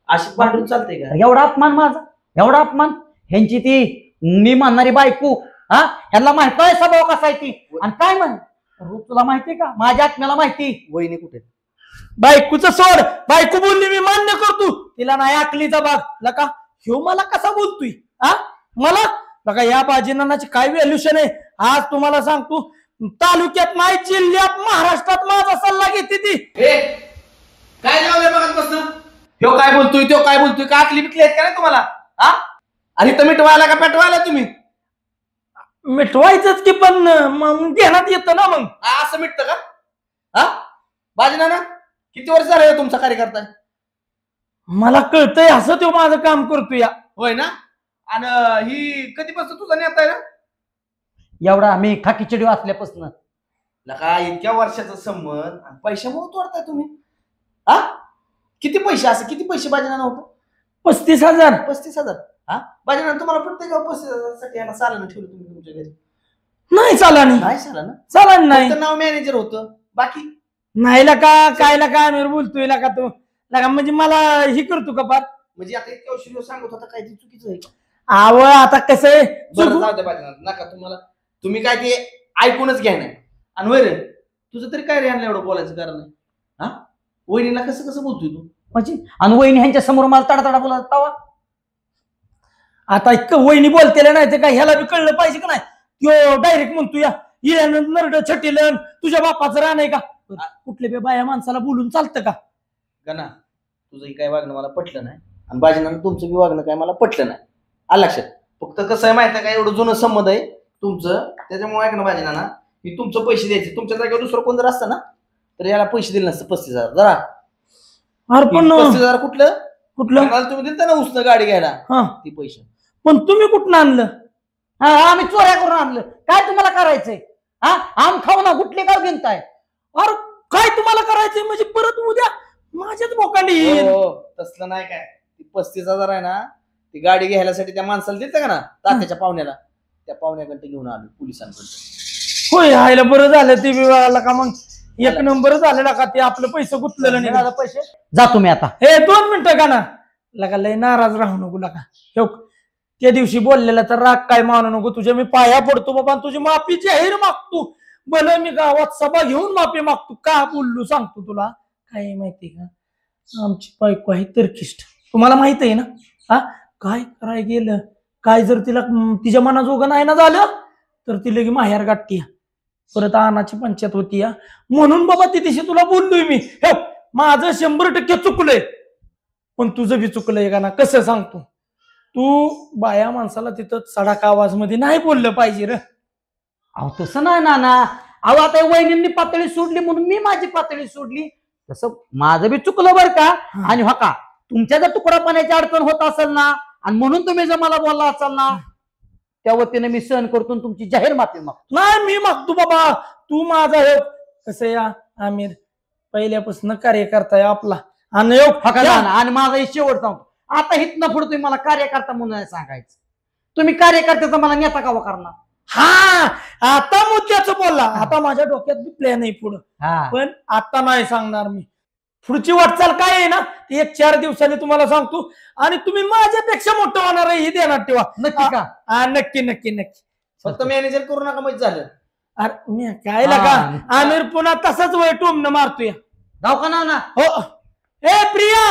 अशी भांडून चालते का? एवढा अपमान माझा एवढा अपमान. ह्यांची ती मी म्हणणारी बायको. हा ह्यांना माहित आहे स्वभाव कसा आहे ती. आणि काय म्हण तुला माहितीये का माझ्या आत्म्याला माहिती. वहिनी कुठे? बायकोचं सोड. बायको बोलली मी मान्य करतो. तिला नाही आकलीचा भाग लका. ह्यो मला कसा बोलतोय. हा मला बघा या बाजीनानाची काय व्हॅल्युशन आहे. आज तुम्हाला सांगतो तालुक्यात नाही जिल्ह्यात महाराष्ट्रात माझा सल्ला घेते ती. काय लावलंय बघत बसलं. ह्यो काय बोलतोय तो काय बोलतोय. का आकली बिकली आहेत का नाही तुम्हाला? हा आणि तर मिटवायला का पेटवायला तुम्ही? मिठवायचंच की पण मग घेण्यात येतं ना. मग असं मिटतं का? हा बाजनाना किती वर्ष झालं तुमचा कार्यकर्ता? मला कळतंय असं तो माझं काम करतो या. होय ना. आणि ही कधीपासून तुझा नेता आहे ना? एवढा आम्ही खाकी चिडी वाचल्यापासून. लका इतक्या वर्षाचा संबंध आणि पैशामुळे तोडताय तुम्ही हा? किती पैसे असं किती पैसे बाजूला नव्हतं? 35,000. 35,000. हा बाजूला तुम्हाला प्रत्येक 35,000साठी याला चालणं ठेवलं तुम्ही तुमच्या घरी? नाही चाला नाही नाही चाला ना? चाला नाही फक्त नाव मॅनेजर होतं बाकी नाही लका काय लका आम्ही बोलतोय लका तू लका म्हणजे मला ही करतो का पार म्हणजे आता इतक्या वर्षी सांगत होता काय ते चुकीचं आहे का? आव आता कसं आहे बरं जाऊ द्या बाजूला नका तुम्हाला तुम्ही काय ते ऐकूनच घ्या नाही आणि वय रे तुझं तरी काय रे यांना एवढं बोलायचं कारण आहे हा? वहिनीला कसं कसं बोलतोय तू? म्हणजे आणि वहिनी ह्यांच्या समोर मला तडा बोला तवा. आता इतकं वहिनी बोलतेला नाही ते काय ह्याला बी कळलं पाहिजे का नाही त्यो डायरेक्ट म्हणतो या नरड छटीलन तुझ्या बापाचं रान आहे का कुठल्या बी बाया माणसाला बोलून चालतं का? गणा तुझंही काय वागणं मला पटलं नाही आणि बाजूनं तुमचं बी वागणं काय मला पटलं नाही आलं लक्षात. फक्त कसं आहे माहिती आहे का एवढं जुनं संबंध आहे तुमचं त्याच्यामुळे ऐकणं बाजूना ना की तुमचं पैसे द्यायचे तुमच्या जागेवर दुसरं कोण जर असतं ना तर याला पैसे दिले नसतं 35,000 जरा अरे पण 35,000 कुठलं कुठलं तुम्ही दिलता ना उसनं गाडी घ्यायला हा ती पैसे पण तुम्ही कुठनं आणलं? हा आम्ही चोऱ्या करून आणलं. काय तुम्हाला करायचंय? हा आम खाऊ ना कुठले गाव घेताय? अरे काय तुम्हाला करायचंय म्हणजे परत उद्या माझ्याच बोकांडी येईल. हो तसलं नाही काय ती 35,000 आहे ना ती गाडी घ्यायसाठी त्या माणसाला दिलता का ना तात्याच्या पाहुण्याला त्या पाहुण्याकडे घेऊन आलो पोलिसांकडे. होय हायला बरं झालं ते विवाहाला का मग एक नंबर झालेला का ते आपलं पैसे गुतलेलं नाही मिळालं पैसे. जातो मी आता. हे 2 मिनिटं का ना लगा लय नाराज राहू नको लगा हो त्या दिवशी बोललेला तर राग काय मानू नको तुझ्या मी पाया पडतो बाबा तुझी माफी जाहीर मागतो भलं मी गावात सभा घेऊन माफी मागतो का बोललो सांगतो तुला काय माहिती का आमची बायको आहे तरखिष्ट तुम्हाला माहित आहे ना हा काय कराय गेलं काय जर तिला तिच्या मनाजोगं नाही ना झालं तर ती लगी माहेर गाठती परत आणाची पंचायत होती म्हणून बाबा ती दिवशी तुला बोललोय मी हे माझं 100% चुकलंय पण तुझं बी चुकलंय का ना कसं सांगतो तू बाया माणसाला तिथं सडाक आवाज मध्ये नाही बोललं पाहिजे रे. अहो तसं नाही नाना. अहो आता वहिनींनी पातळी सोडली म्हणून मी माझी पातळी सोडली तसं माझं बी चुकलं बरं का. आणि हो का तुमच्या जर तुकडा पाण्याची अडचण होत असेल ना आणि म्हणून तुम्ही जर मला बोलला असाल ना त्या वतीने मी सहन करतो तुमची जाहीर माफी मागतो. नाही मी मागतो बाबा तू माझा हे कसं या आमिर पहिल्यापासून कार्यकर्ता आहे आपला आणि आणि माझा शेवट सांगतो आता हितनं पुढे तुम्ही मला कार्यकर्ता म्हणून नाही सांगायचं. तुम्ही कार्यकर्त्याचा मला नेता कावा करणार? हा आता मुद्द्याचं बोलला आता माझ्या डोक्यात बी प्लॅन आहे पुढं पण आता नाही सांगणार मी पुढची वाटचाल काय आहे ना ती 1-4 दिवसांनी तुम्हाला सांगतो आणि तुम्ही माझ्यापेक्षा मोठं होणार आहे हे ध्यानात ठेवा. नक्की का? हा नक्की नक्की नक्की फक्त मॅनेजर करू नका म्हणजे झालं. अरे मी काय लगा आमिर पुन्हा तसंच वय टोमनं मारतोय गाव का ना हो ए प्रिया